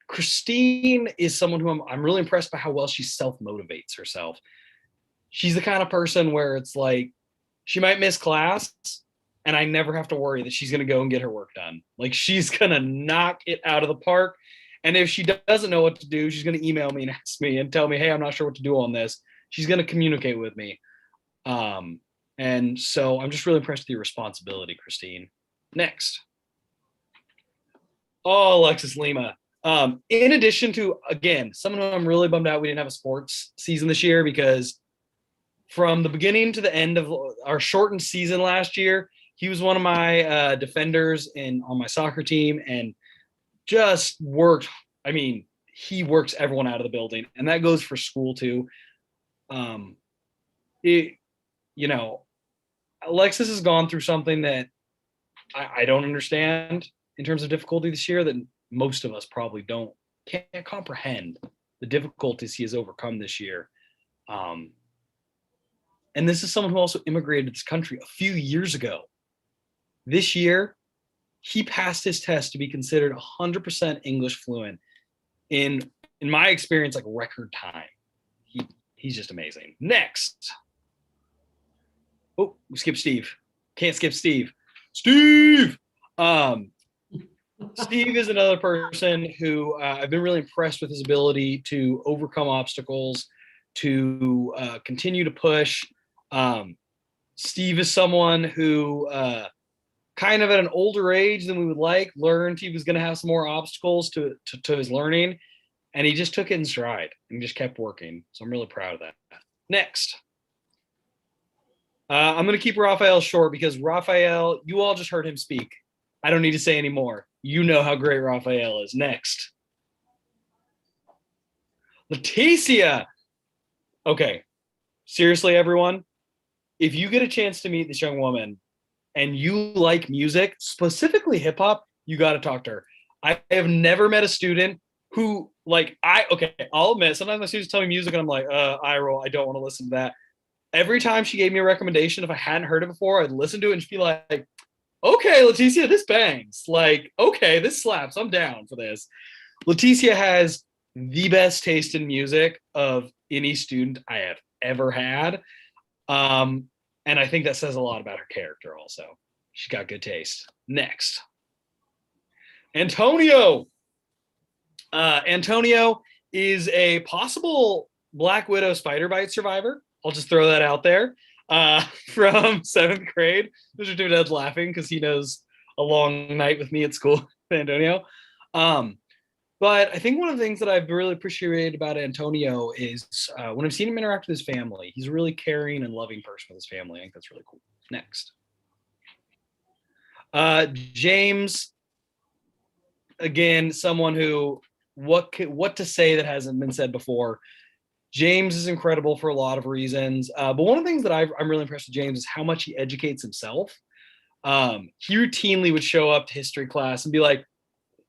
Christine is someone who I'm really impressed by how well she self-motivates herself. She's the kind of person where it's like, she might miss class and I never have to worry that she's going to go and get her work done. Like she's going to knock it out of the park. And if she doesn't know what to do, she's going to email me and ask me and tell me, hey, I'm not sure what to do on this. She's going to communicate with me. And so I'm just really impressed with your responsibility, Christine. Next. Oh, Alexis Lima. In addition to, again, someone who I'm really bummed out we didn't have a sports season this year because from the beginning to the end of our shortened season last year, he was one of my defenders on my soccer team and just worked. I mean, he works everyone out of the building, and that goes for school too. Alexis has gone through something that I don't understand in terms of difficulty this year that most of us probably can't comprehend the difficulties he has overcome this year. And this is someone who also immigrated to this country a few years ago. This year, he passed his test to be considered 100% English fluent in my experience, like record time. He's just amazing. Next. Oh, we skipped Steve. Can't skip Steve. Steve! Steve is another person who I've been really impressed with his ability to overcome obstacles, to continue to push. Steve is someone who kind of at an older age than we would like, learned he was going to have some more obstacles to his learning. And he just took it in stride and just kept working. So I'm really proud of that. Next. I'm going to keep Rafael short because Rafael, you all just heard him speak. I don't need to say any more. You know how great Rafael is. Next. Leticia. Okay. Seriously, everyone, if you get a chance to meet this young woman and you like music, specifically hip hop, you got to talk to her. I have never met a student who I'll admit, sometimes my students tell me music and I'm like, eye roll, I don't want to listen to that. Every time she gave me a recommendation, if I hadn't heard it before, I'd listen to it and she'd be like, okay, Leticia, this bangs. Like, okay, this slaps. I'm down for this. Leticia has the best taste in music of any student I have ever had. And I think that says a lot about her character also. She got good taste. Next. Antonio. Antonio is a possible Black Widow spider bite survivor. I'll just throw that out there. From 7th grade. Mr. Timonet's laughing because he knows a long night with me at school, Antonio. But I think one of the things that I've really appreciated about Antonio is when I've seen him interact with his family, he's a really caring and loving person with his family. I think that's really cool. Next. James, again, someone who, what to say that hasn't been said before. James is incredible for a lot of reasons. But one of the things that I'm really impressed with James is how much he educates himself. He routinely would show up to history class and be like,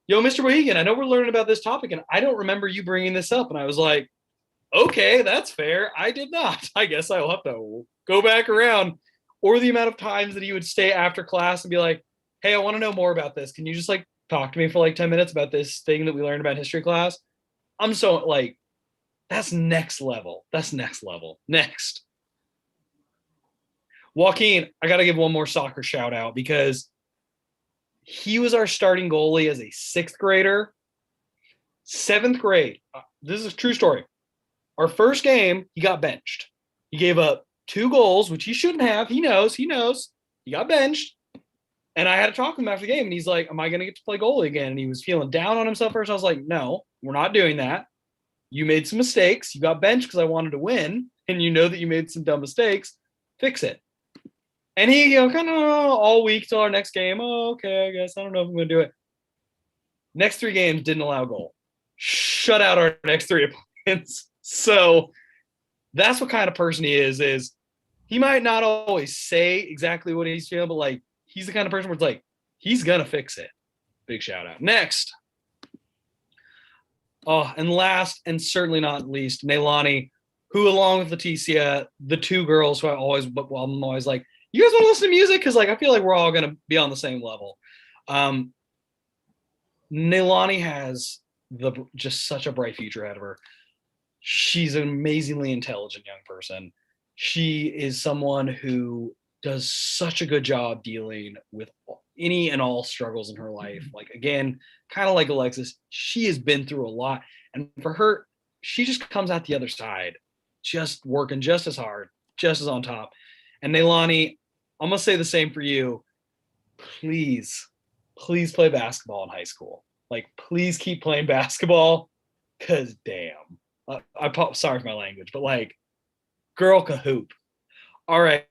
yo, Mr. Mohegan, I know we're learning about this topic and I don't remember you bringing this up. And I was like, okay, that's fair. I did not. I guess I'll have to go back around. Or the amount of times that he would stay after class and be like, hey, I want to know more about this. Can you just like talk to me for like 10 minutes about this thing that we learned about in history class? I'm so like, that's next level. That's next level. Next. Joaquin, I got to give one more soccer shout out because he was our starting goalie as a 6th grader. 7th grade. This is a true story. Our first game, he got benched. He gave up 2 goals, which he shouldn't have. He knows. He got benched. And I had to talk to him after the game. And he's like, am I going to get to play goalie again? And he was feeling down on himself first. I was like, no, we're not doing that. You made some mistakes. You got benched because I wanted to win. And you know that you made some dumb mistakes. Fix it. And he, kind of all week till our next game. Oh, okay, I guess. I don't know if I'm going to do it. Next 3 games didn't allow a goal. Shut out our next 3 opponents. So that's what kind of person he is he might not always say exactly what he's feeling, but like he's the kind of person where it's like, he's going to fix it. Big shout out. Next. Oh, and last and certainly not least, Neilani, who along with Leticia, the 2 girls who I'm always like, you guys want to listen to music? Because like I feel like we're all going to be on the same level. Neilani has just such a bright future ahead of her. She's an amazingly intelligent young person. She is someone who does such a good job dealing with any and all struggles in her life. Like, again, kind of like Alexis, she has been through a lot. And for her, she just comes out the other side, just working just as hard, just as on top. And Neilani, I'm going to say the same for you. Please play basketball in high school. Like, please keep playing basketball because damn. Sorry for my language, but like, girl can hoop. All right.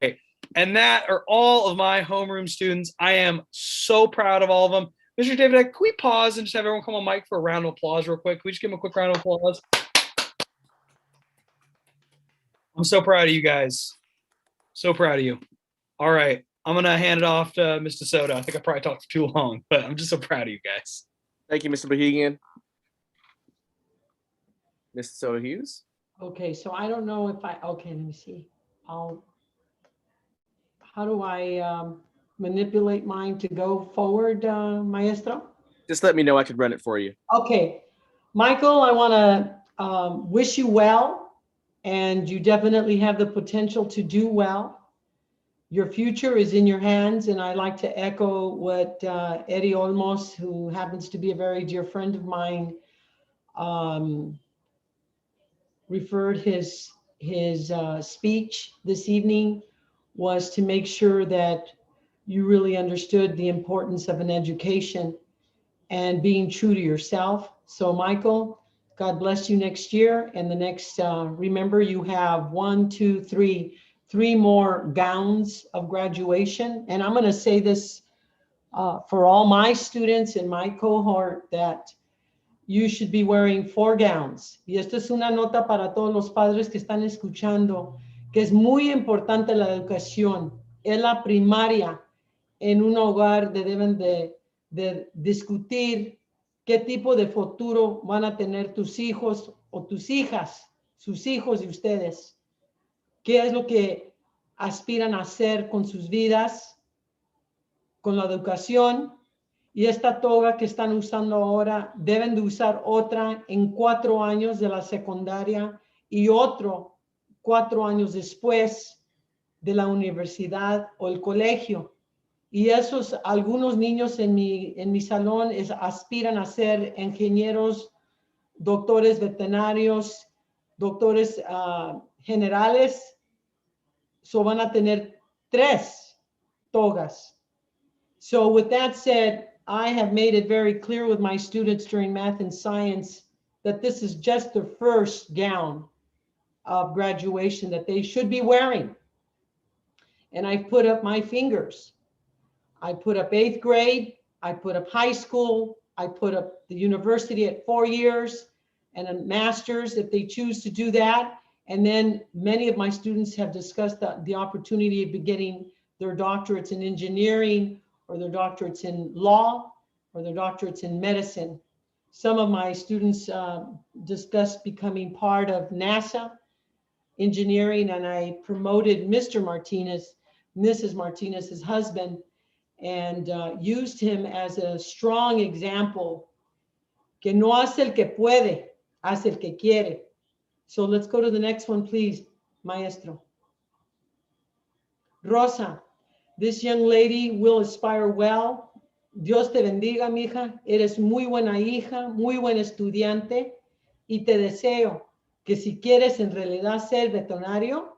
And that are all of my homeroom students. I am so proud of all of them. Mr. David, can we pause and just have everyone come on mic for a round of applause real quick? Can we just give them a quick round of applause? I'm so proud of you guys. So proud of you. All right. I'm going to hand it off to Mr. Soto. I think I probably talked for too long, but I'm just so proud of you guys. Thank you, Mr. Mohegan. Mr. Soto Hughes. Okay, so I don't know if okay, let me see. How do I manipulate mine to go forward, Maestro? Just let me know. I could run it for you. Okay, Michael, I want to wish you well, and you definitely have the potential to do well. Your future is in your hands, and I like to echo what Eddie Olmos, who happens to be a very dear friend of mine, referred his speech this evening was to make sure that you really understood the importance of an education and being true to yourself. So Michael, God bless you next year. And the next, remember you have 3 more gowns of graduation. And I'm gonna say this for all my students in my cohort that you should be wearing 4 gowns. Y esto es una nota para todos los padres que están escuchando, que es muy importante la educación. Es la primaria en un hogar deben de discutir qué tipo de futuro van a tener tus hijos o tus hijas, sus hijos y ustedes. ¿Qué es lo que aspiran a hacer con sus vidas, con la educación? Y esta toga que están usando ahora, deben de usar otra en 4 años de la secundaria y otro 4 años después de la universidad o el colegio. Y esos, algunos niños en mi salón aspiran a ser ingenieros, doctores veterinarios, doctores generales. So van a tener 3 togas. So with that said, I have made it very clear with my students during math and science that this is just the first gown of graduation that they should be wearing. And I put up my fingers. I put up 8th grade, I put up high school, I put up the university at 4 years and a master's if they choose to do that. And then many of my students have discussed the opportunity of getting their doctorates in engineering or their doctorates in law or their doctorates in medicine. Some of my students discussed becoming part of NASA engineering, and I promoted Mr. Martinez, Mrs. Martinez's husband, and used him as a strong example. Que no hace el que puede, hace el que quiere. So let's go to the next one, please, maestro. Rosa, this young lady will aspire well. Dios te bendiga, mija. Eres muy buena hija, muy buen estudiante, y te deseo que si quieres en realidad ser veterinario,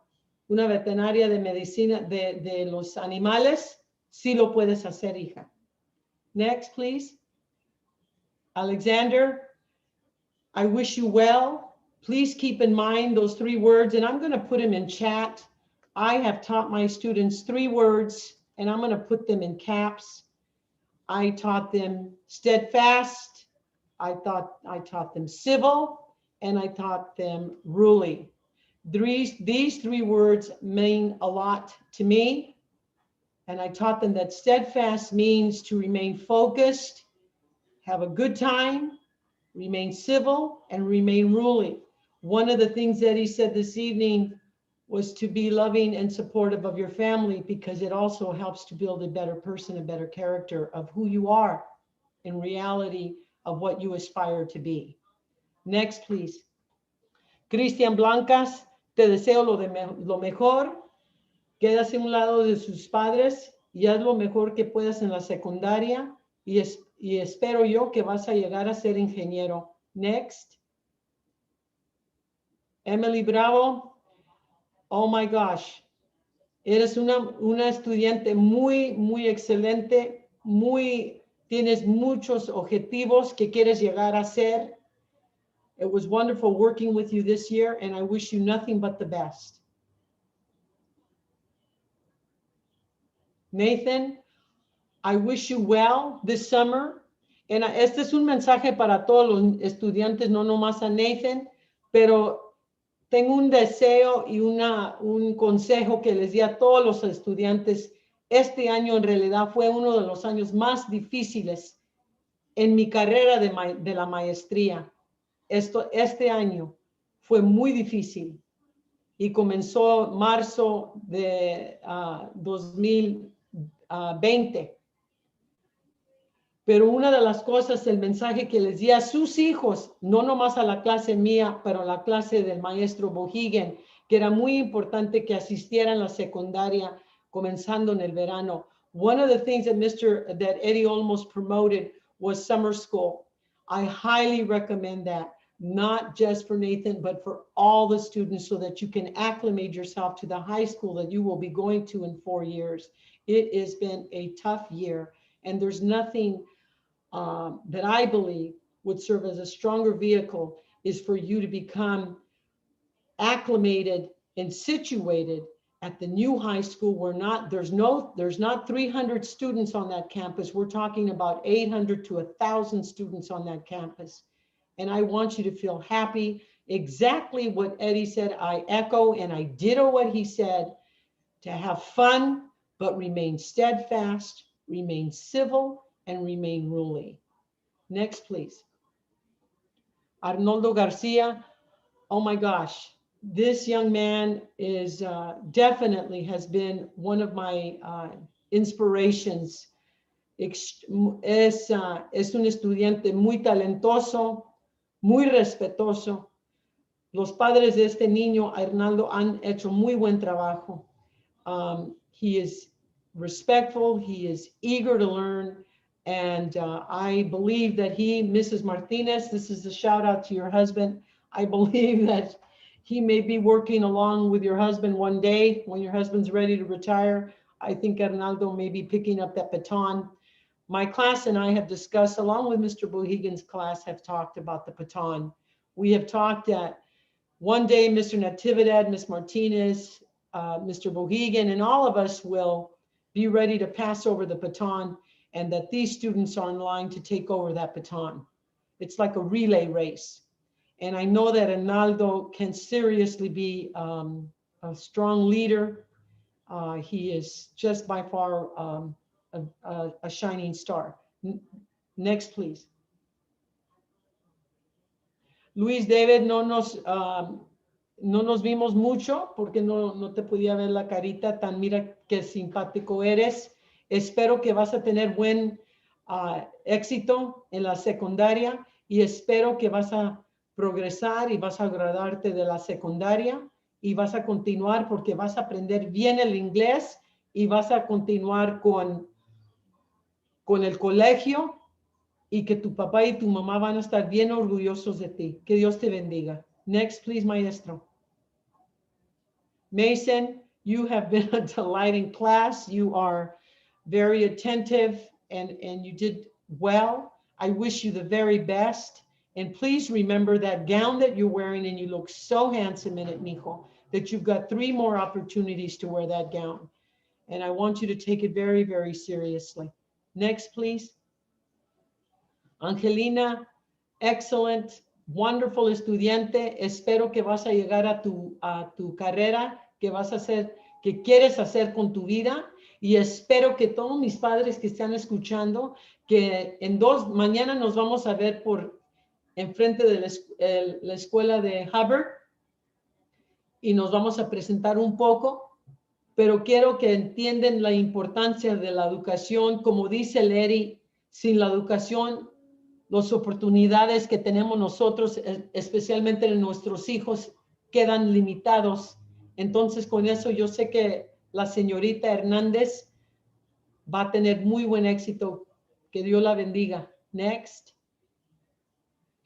una veterinaria de medicina de los animales, sí lo puedes hacer, hija. Next, please. Alexander, I wish you well. Please keep in mind those 3 words, and I'm going to put them in chat. I have taught my students 3 words, and I'm going to put them in caps. I taught them steadfast, I taught them civil, and I taught them ruly. These 3 words mean a lot to me. And I taught them that steadfast means to remain focused, have a good time, remain civil, and remain ruly. One of the things that he said this evening was to be loving and supportive of your family, because it also helps to build a better person, a better character of who you are in reality, of what you aspire to be. Next, please. Cristian Blancas, te deseo lo mejor. Quédase a un lado de sus padres y haz lo mejor que puedas en la secundaria, y espero yo que vas a llegar a ser ingeniero. Next. Emily Bravo, oh my gosh, eres una estudiante muy, muy excelente, tienes muchos objetivos que quieres llegar a ser. It was wonderful working with you this year, and I wish you nothing but the best. Nathan, I wish you well this summer. And este es un mensaje para todos los estudiantes, no nomás a Nathan, pero tengo un deseo y un consejo que les di a todos los estudiantes. Este año en realidad fue uno de los años más difíciles en mi carrera de la maestría. Este año fue muy difícil y comenzó marzo de 2020. Pero una de las cosas, el mensaje que les di a sus hijos, no nomás a la clase mía, pero a la clase del maestro Bohigan, que era muy importante que asistieran a la secundaria comenzando en el verano. One of the things that Eddie almost promoted was summer school. I highly recommend that, not just for Nathan, but for all the students, so that you can acclimate yourself to the high school that you will be going to in 4 years. It has been a tough year, and there's nothing that I believe would serve as a stronger vehicle is for you to become acclimated and situated at the new high school. There's not 300 students on that campus. We're talking about 800 to 1,000 students on that campus. And I want you to feel happy. Exactly what Eddie said, I echo, and I ditto what he said, to have fun, but remain steadfast, remain civil, and remain ruly. Next, please. Arnoldo Garcia. Oh my gosh, this young man is definitely has been one of my inspirations Es un estudiante muy talentoso, muy respetuoso. Los padres de este niño, Arnaldo, han hecho muy buen trabajo. He is respectful, he is eager to learn, and I believe that he, Mrs. Martinez, this is a shout out to your husband. I believe that he may be working along with your husband one day when your husband's ready to retire. I think Arnaldo may be picking up that baton. My class and I have discussed, along with Mr. Bohigin's class, have talked about the baton. We have talked that one day Mr. Natividad, Ms. Martinez, Mr. Bohigin, and all of us will be ready to pass over the baton, and that these students are in line to take over that baton. It's like a relay race. And I know that Arnaldo can seriously be a strong leader. He is just by far a shining star. Next, please. Luis David, no nos vimos mucho porque no te podía ver la carita tan, mira qué simpático eres. Espero que vas a tener buen éxito en la secundaria y espero que vas a progresar y vas a graduarte de la secundaria y vas a continuar porque vas a aprender bien el inglés y vas a continuar con el colegio y que tu papá y tu mamá van a estar bien orgullosos de ti. Que Dios te bendiga. Next, please, maestro. Mason, you have been a delight in class. You are very attentive and you did well. I wish you the very best. And please remember that gown that you're wearing, and you look so handsome in it, mijo, that you've got 3 more opportunities to wear that gown. And I want you to take it very, very seriously. Next, please. Angelina, excellent, wonderful estudiante. Espero que vas a llegar a tu carrera, que vas a hacer, que quieres hacer con tu vida. Y espero que todos mis padres que están escuchando, que mañana nos vamos a ver enfrente de la escuela de Hubbard y nos vamos a presentar un poco, pero quiero que entiendan la importancia de la educación. Como dice Larry, sin la educación, las oportunidades que tenemos nosotros, especialmente en nuestros hijos, quedan limitados. Entonces, con eso yo sé que la señorita Hernández va a tener muy buen éxito. Que Dios la bendiga. Next.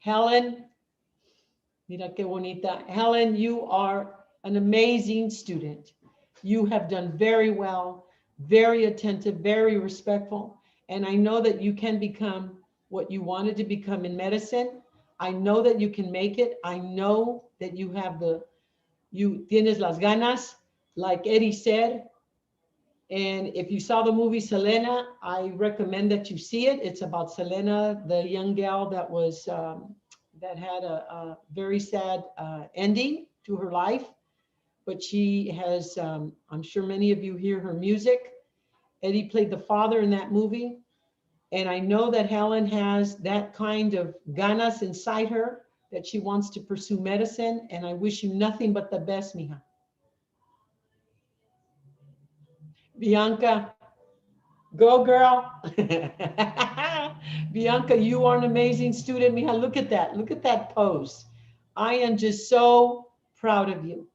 Helen, mira qué bonita. Helen, you are an amazing student. You have done very well, very attentive, very respectful. And I know that you can become what you wanted to become in medicine. I know that you can make it. I know that you have you tienes las ganas, like Eddie said. And if you saw the movie Selena, I recommend that you see it. It's about Selena, the young gal that was, that had a very sad ending to her life. But she has, I'm sure many of you hear her music. Eddie played the father in that movie. And I know that Helen has that kind of ganas inside her that she wants to pursue medicine. And I wish you nothing but the best, mija. Bianca, go girl. Bianca, you are an amazing student, mija. Look at that. Look at that pose. I am just so proud of you.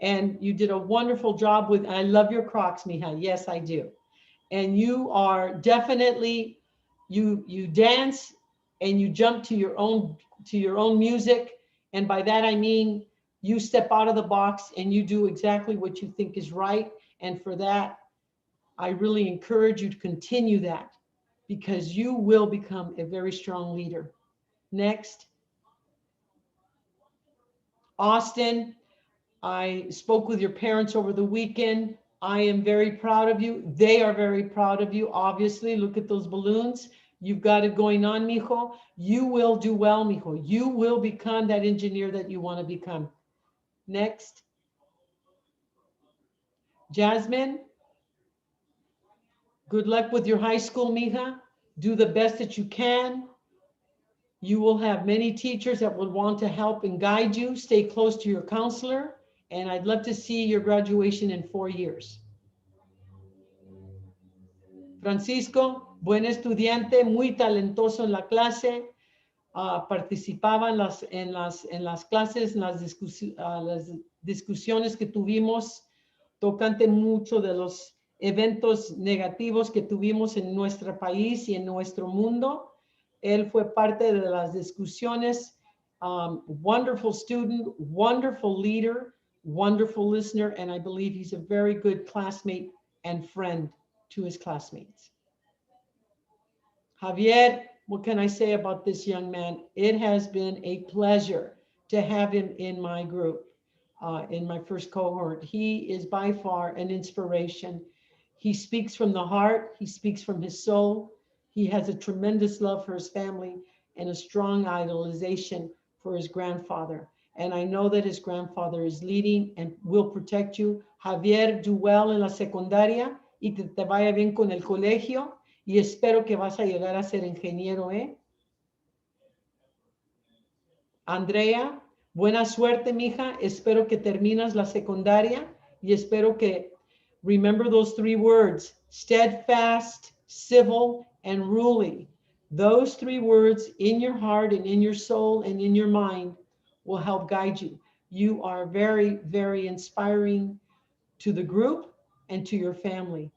And you did a wonderful job with, I love your Crocs, mija. Yes, I do. And you are definitely, you dance and you jump to your own music. And by that, I mean, you step out of the box and you do exactly what you think is right. And for that, I really encourage you to continue that because you will become a very strong leader. Next. Austin, I spoke with your parents over the weekend. I am very proud of you. They are very proud of you. Obviously, look at those balloons. You've got it going on, mijo. You will do well, mijo. You will become that engineer that you want to become. Next. Jasmine, good luck with your high school, mija. Do the best that you can. You will have many teachers that will want to help and guide you. Stay close to your counselor. And I'd love to see your graduation in 4 years. Francisco, buen estudiante, muy talentoso en la clase, participaba en las clases, en las discusiones que tuvimos tocante mucho de los eventos negativos que tuvimos en nuestro país y en nuestro mundo. Él fue parte de las discusiones. Wonderful student, wonderful leader, wonderful listener, and I believe he's a very good classmate and friend to his classmates. Javier, what can I say about this young man? It has been a pleasure to have him in my group, in my first cohort. He is by far an inspiration. He speaks from the heart. He speaks from his soul. He has a tremendous love for his family and a strong idolization for his grandfather. And I know that his grandfather is leading and will protect you. Javier, do well en la secundaria y que te vaya bien con el colegio. Y espero que vas a llegar a ser ingeniero, ¿eh? Andrea, buena suerte, mija. Espero que terminas la secundaria y espero que remember those 3 words, steadfast, civil, and ruly. Those 3 words in your heart and in your soul and in your mind will help guide you. You are very, very inspiring to the group and to your family.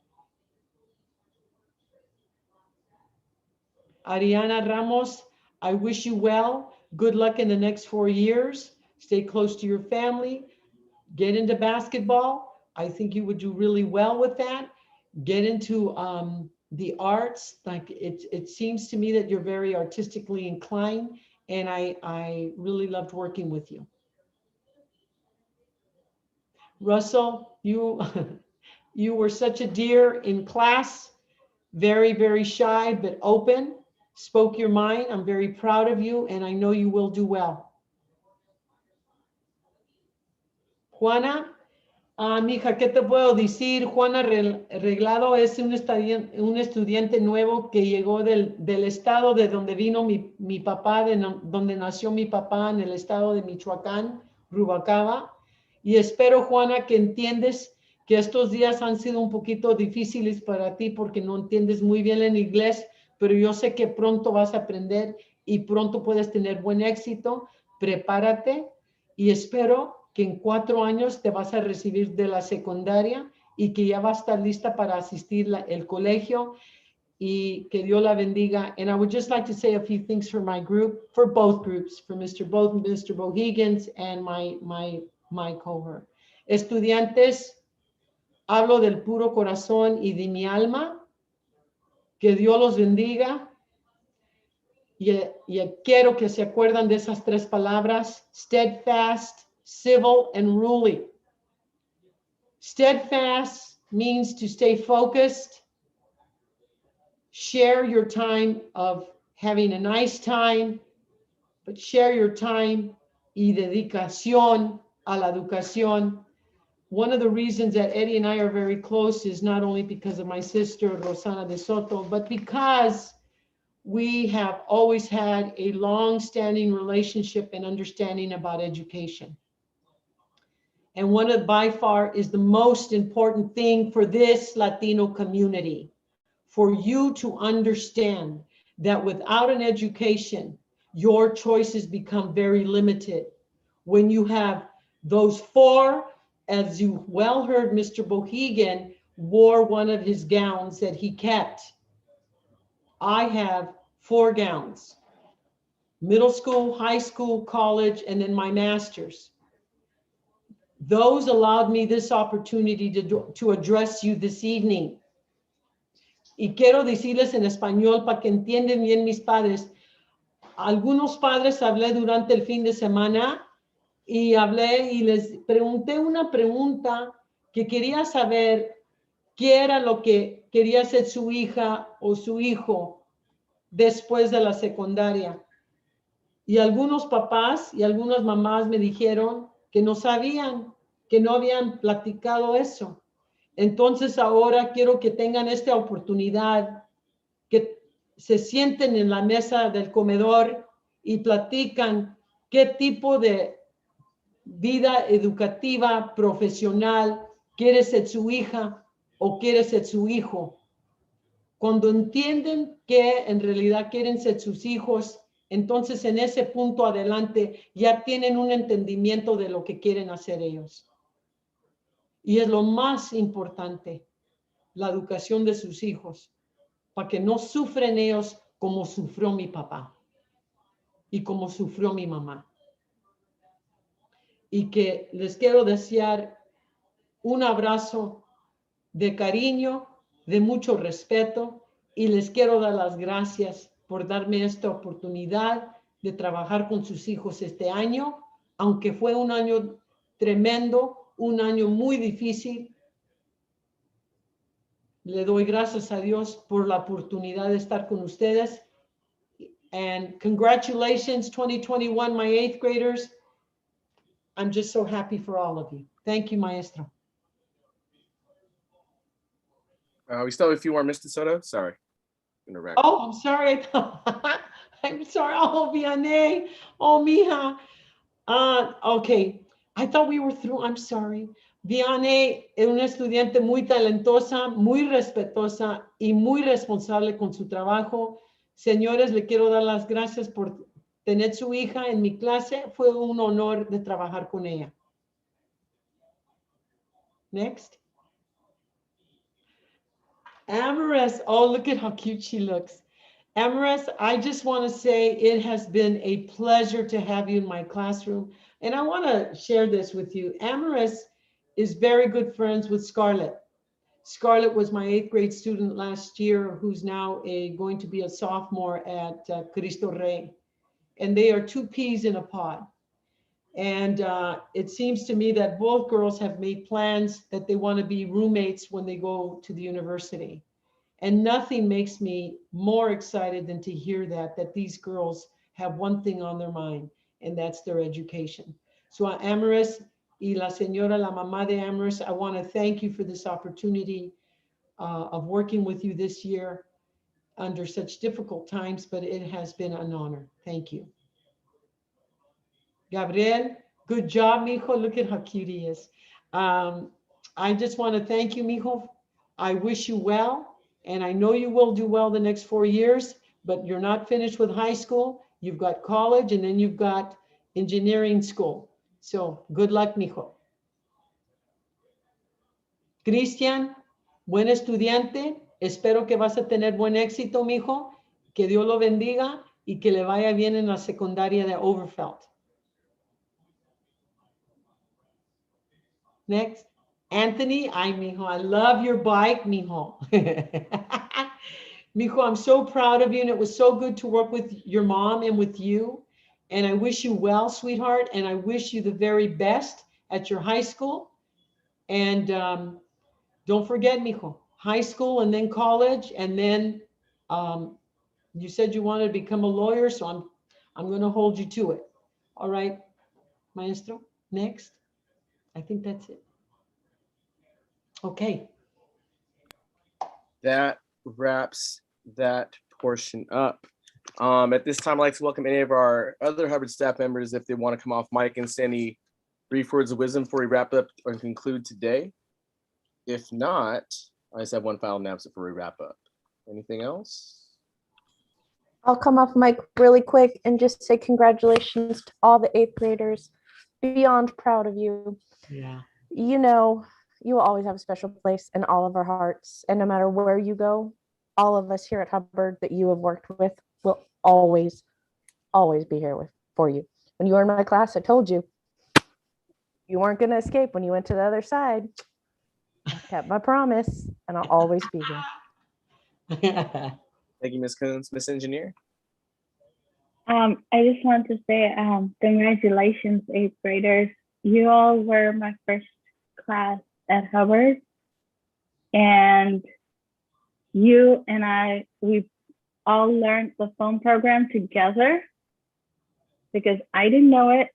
Ariana Ramos, I wish you well. Good luck in the next 4 years. Stay close to your family. Get into basketball. I think you would do really well with that. Get into the arts. Like it seems to me that you're very artistically inclined, and I really loved working with you. Russell, you you were such a dear in class, very, very shy, but open. Spoke your mind. I'm very proud of you, and I know you will do well. Juana, mija, ¿qué te puedo decir? Juana Reglado es un estudiante nuevo que llegó del estado de donde vino mi papá, donde nació mi papá, en el estado de Michoacán, Rubalcaba. Y espero, Juana, que entiendes que estos días han sido un poquito difíciles para ti porque no entiendes muy bien el inglés, pero yo sé que pronto vas a aprender y pronto puedes tener buen éxito. Prepárate y espero que en 4 años te vas a recibir de la secundaria y que ya vas a estar lista para asistir el colegio y que Dios la bendiga. And I would just like to say a few things for my group, for both groups, for Mr. Bohigans and my cohort. Estudiantes, hablo del puro corazón y de mi alma. Que Dios los bendiga. Y quiero que se acuerdan de esas 3 palabras, steadfast, civil, and ruly. Steadfast means to stay focused. Share your time of having a nice time, but share your time y dedicación a la educación. One of the reasons that Eddie and I are very close is not only because of my sister, Rosana de Soto, but because we have always had a long-standing relationship and understanding about education. And one of by far is the most important thing for this Latino community, for you to understand that without an education, your choices become very limited. When you have those 4, as you well heard, Mr. Bohigan wore one of his gowns that he kept. I have 4 gowns, middle school, high school, college, and then my master's. Those allowed me this opportunity to address you this evening. Y quiero decirles en español para que entiendan bien mis padres. Algunos padres hablé durante el fin de semana y hablé y les pregunté una pregunta que quería saber qué era lo que quería hacer su hija o su hijo después de la secundaria. Y algunos papás y algunas mamás me dijeron que no sabían, que no habían platicado eso. Entonces ahora quiero que tengan esta oportunidad, que se sienten en la mesa del comedor y platican qué tipo de vida educativa, profesional quiere ser su hija o quiere ser su hijo Cuando entienden que en realidad quieren ser sus hijos, entonces en ese punto adelante ya tienen un entendimiento de lo que quieren hacer ellos. Y es lo más importante, la educación de sus hijos, para que no sufren ellos como sufrió mi papá y como sufrió mi mamá. Y que les quiero desear un abrazo de cariño, de mucho respeto, y les quiero dar las gracias por darme esta oportunidad de trabajar con sus hijos este año, aunque fue un año tremendo, un año muy difícil. Le doy gracias a Dios por la oportunidad de estar con ustedes. And congratulations, 2021, my 8th graders. I'm just so happy for all of you. Thank you, maestro. We still have a few more, Mr. Soto. Sorry. I'm gonna wrap. Oh, I'm sorry. I'm sorry. Oh, Vianney. Oh, mija. Okay. I thought we were through. I'm sorry. Vianney es una estudiante muy talentosa, muy respetuosa y muy responsable con su trabajo. Señores, le quiero dar las gracias por tener su hija en mi clase. Fue un honor de trabajar con ella. Next. Amaris, oh, look at how cute she looks. Amaris, I just want to say it has been a pleasure to have you in my classroom. And I want to share this with you. Amaris is very good friends with Scarlett. Scarlett was my 8th grade student last year, who's now going to be a sophomore at Cristo Rey. And they are two peas in a pod. And it seems to me that both girls have made plans that they want to be roommates when they go to the university. And nothing makes me more excited than to hear that these girls have one thing on their mind, and that's their education. So Amaris y la señora, la mamá de Amaris, I want to thank you for this opportunity of working with you this year under such difficult times, but it has been an honor. Thank you. Gabriel, good job, mijo. Look at how cute he is. I just want to thank you, mijo. I wish you well, and I know you will do well the next 4 years, but you're not finished with high school. You've got college, and then you've got engineering school. So good luck, mijo. Cristian, buen estudiante. Espero que vas a tener buen éxito, mijo. Que Dios lo bendiga y que le vaya bien en la secundaria de Overfeld. Next, Anthony. Ay, mijo, I love your bike, mijo. Mijo, I'm so proud of you, and it was so good to work with your mom and with you. And I wish you well, sweetheart, and I wish you the very best at your high school. And don't forget, mijo, high school and then college, and then you said you wanted to become a lawyer, so I'm going to hold you to it. All right, maestro. Next. I think that's it. Okay. That wraps that portion up. At this time, I'd like to welcome any of our other Hubbard staff members if they want to come off mic and say any brief words of wisdom before we wrap up or conclude today. If not, I just have one final announcement before we wrap up. Anything else? I'll come off mic really quick and just say congratulations to all the 8th graders. Beyond proud of you. Yeah. You know, you will always have a special place in all of our hearts. And no matter where you go, all of us here at Hubbard that you have worked with will always, always be here for you. When you were in my class, I told you, you weren't going to escape when you went to the other side. I kept my promise, and I'll always be here. Thank you, Ms. Coons. Ms. Engineer? I just want to say congratulations, 8th graders. You all were my first class at Hubbard. And you and we all learned the phone program together because I didn't know it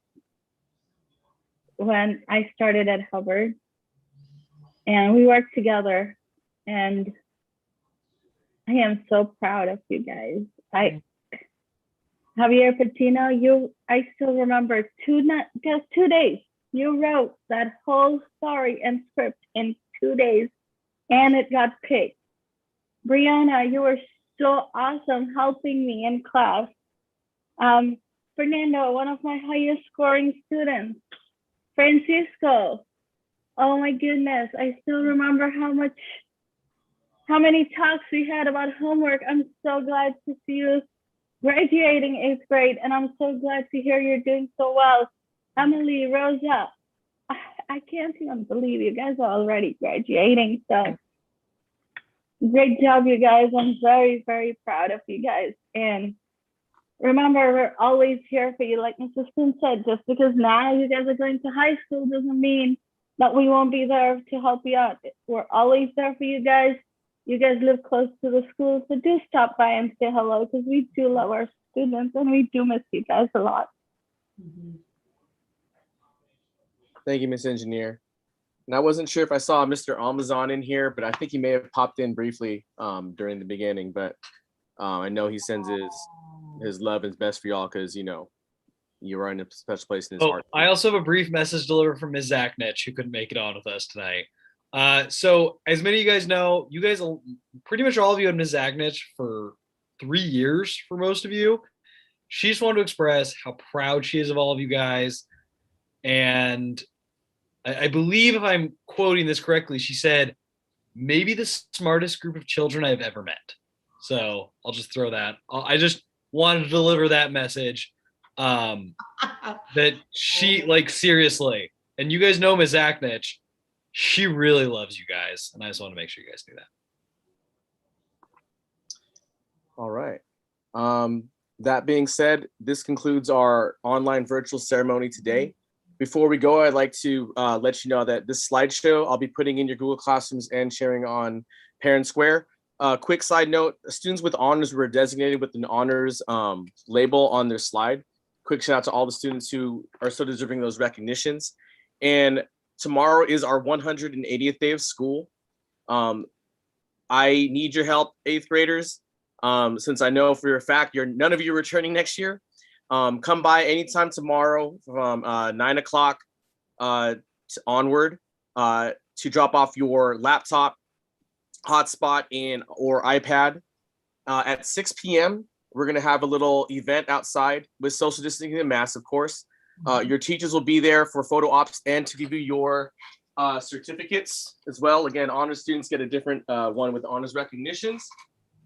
when I started at Hubbard. And we worked together, and I am so proud of you guys. Javier Patino, I still remember just 2 days. You wrote that whole story and script in 2 days, and it got picked. Brianna, you were so awesome helping me in class. Fernando, one of my highest scoring students. Francisco, oh my goodness, I still remember how many talks we had about homework. I'm so glad to see you graduating 8th grade, and I'm so glad to hear you're doing so well. Emily, Rosa, I can't even believe you guys are already graduating. So great job, you guys. I'm very, very proud of you guys. And remember, we're always here for you. Like Mrs. Spoon said, just because now you guys are going to high school doesn't mean that we won't be there to help you out. We're always there for you guys. You guys live close to the school, so do stop by and say hello, because we do love our students and we do miss you guys a lot. Thank you, Miss Engineer. And I wasn't sure if I saw Mr. Almazan in here, but I think he may have popped in briefly during the beginning. But I know he sends his love and best for y'all because, you know, you are in a special place in his heart. I also have a brief message delivered from Ms. Zaknich, who couldn't make it on with us tonight. So as many of you guys know, you guys, pretty much all of you had Ms. Zaknich for 3 years for most of you. She just wanted to express how proud she is of all of you guys. And I believe, if I'm quoting this correctly, she said, maybe the smartest group of children I've ever met. So I'll just throw that. I just wanted to deliver that message. That she, like, seriously, and you guys know Ms. Zaknich, she really loves you guys, and I just want to make sure you guys knew that. All right. That being said, this concludes our online virtual ceremony today. Before we go, I'd like to let you know that this slideshow I'll be putting in your Google Classrooms and sharing on Parent Square. Quick side note, students with honors were designated with an honors label on their slide. Quick shout out to all the students who are so deserving of those recognitions. And tomorrow is our 180th day of school. I need your help, 8th graders. Since I know for a fact none of you are returning next year. Come by anytime tomorrow from 9 o'clock onward to drop off your laptop, hotspot, or iPad. At 6 p.m., we're going to have a little event outside with social distancing and masks, of course. Your teachers will be there for photo ops and to give you your certificates as well. Again, honors students get a different one with honors recognitions.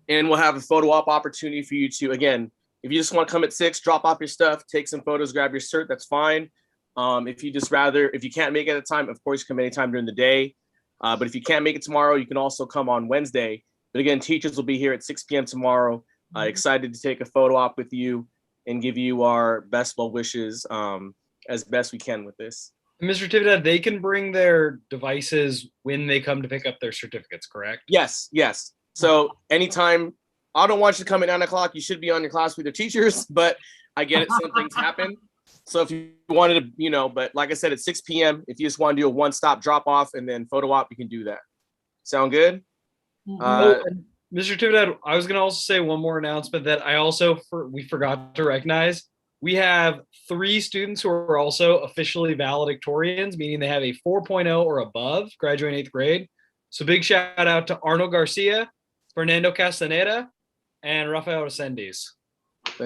And we'll have a photo op opportunity for you to, again, if you just want to come at 6, drop off your stuff, take some photos, grab your cert, that's fine. If you can't make it at a time, of course, you come anytime during the day. But if you can't make it tomorrow, you can also come on Wednesday. But again, teachers will be here at 6 p.m. tomorrow. Excited to take a photo op with you and give you our best well wishes as best we can with this. Mr. Tividad, they can bring their devices when they come to pick up their certificates, correct? Yes. So anytime, I don't want you to come at 9 o'clock. You should be on your class with your teachers, but I get it. Some things happen. So if you wanted to, but like I said, at 6 p.m., if you just want to do a one-stop drop off and then photo op, you can do that. Sound good? And Mr. Tividad, I was going to also say one more announcement that we forgot to recognize. We have 3 students who are also officially valedictorians, meaning they have a 4.0 or above, graduating 8th grade. So big shout out to Arnold Garcia, Fernando Castaneda, and Rafael Resendiz,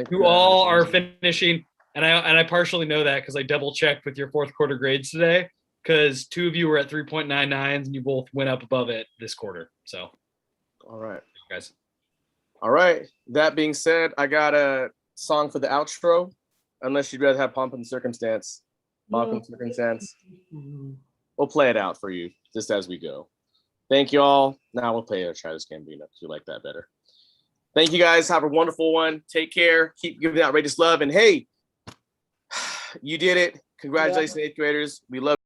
who all are finishing. And I partially know that because I double checked with your 4th quarter grades today, because 2 of you were at 3.99s and you both went up above it this quarter. So, all right, guys. All right. That being said, I got a song for the outro. Unless you'd rather have Pomp and Circumstance. Pomp and Circumstance. We'll play it out for you just as we go. Thank you all. Now we'll play Childish Gambino because you like that better. Thank you guys. Have a wonderful one. Take care. Keep giving outrageous love. And hey, you did it. Congratulations, 8th graders. We love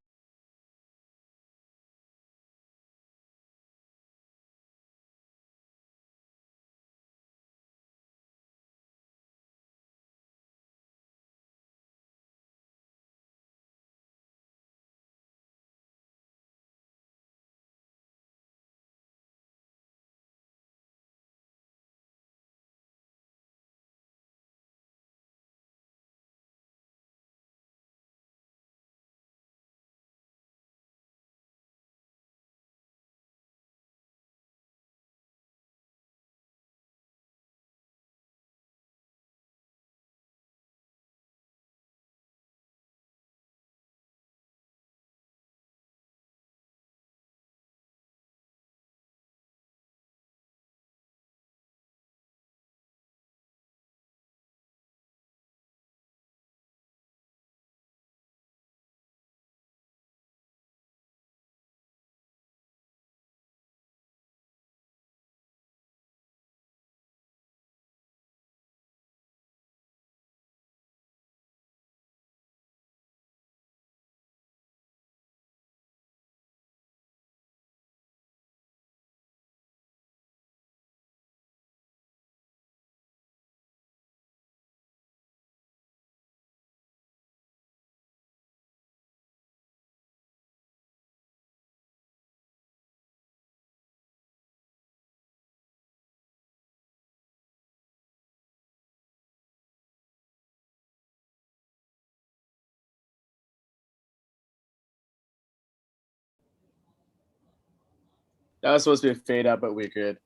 That was supposed to be a fade out, but we're good.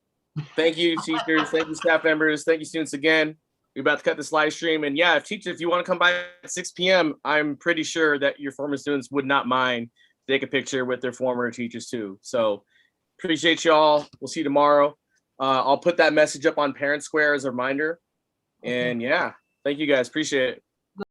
Thank you, teachers. Thank you, staff members. Thank you, students again. We're about to cut this live stream. And yeah, if you want to come by at 6 p.m., I'm pretty sure that your former students would not mind to take a picture with their former teachers too. So appreciate y'all. We'll see you tomorrow. I'll put that message up on Parent Square as a reminder. And yeah, thank you guys. Appreciate it.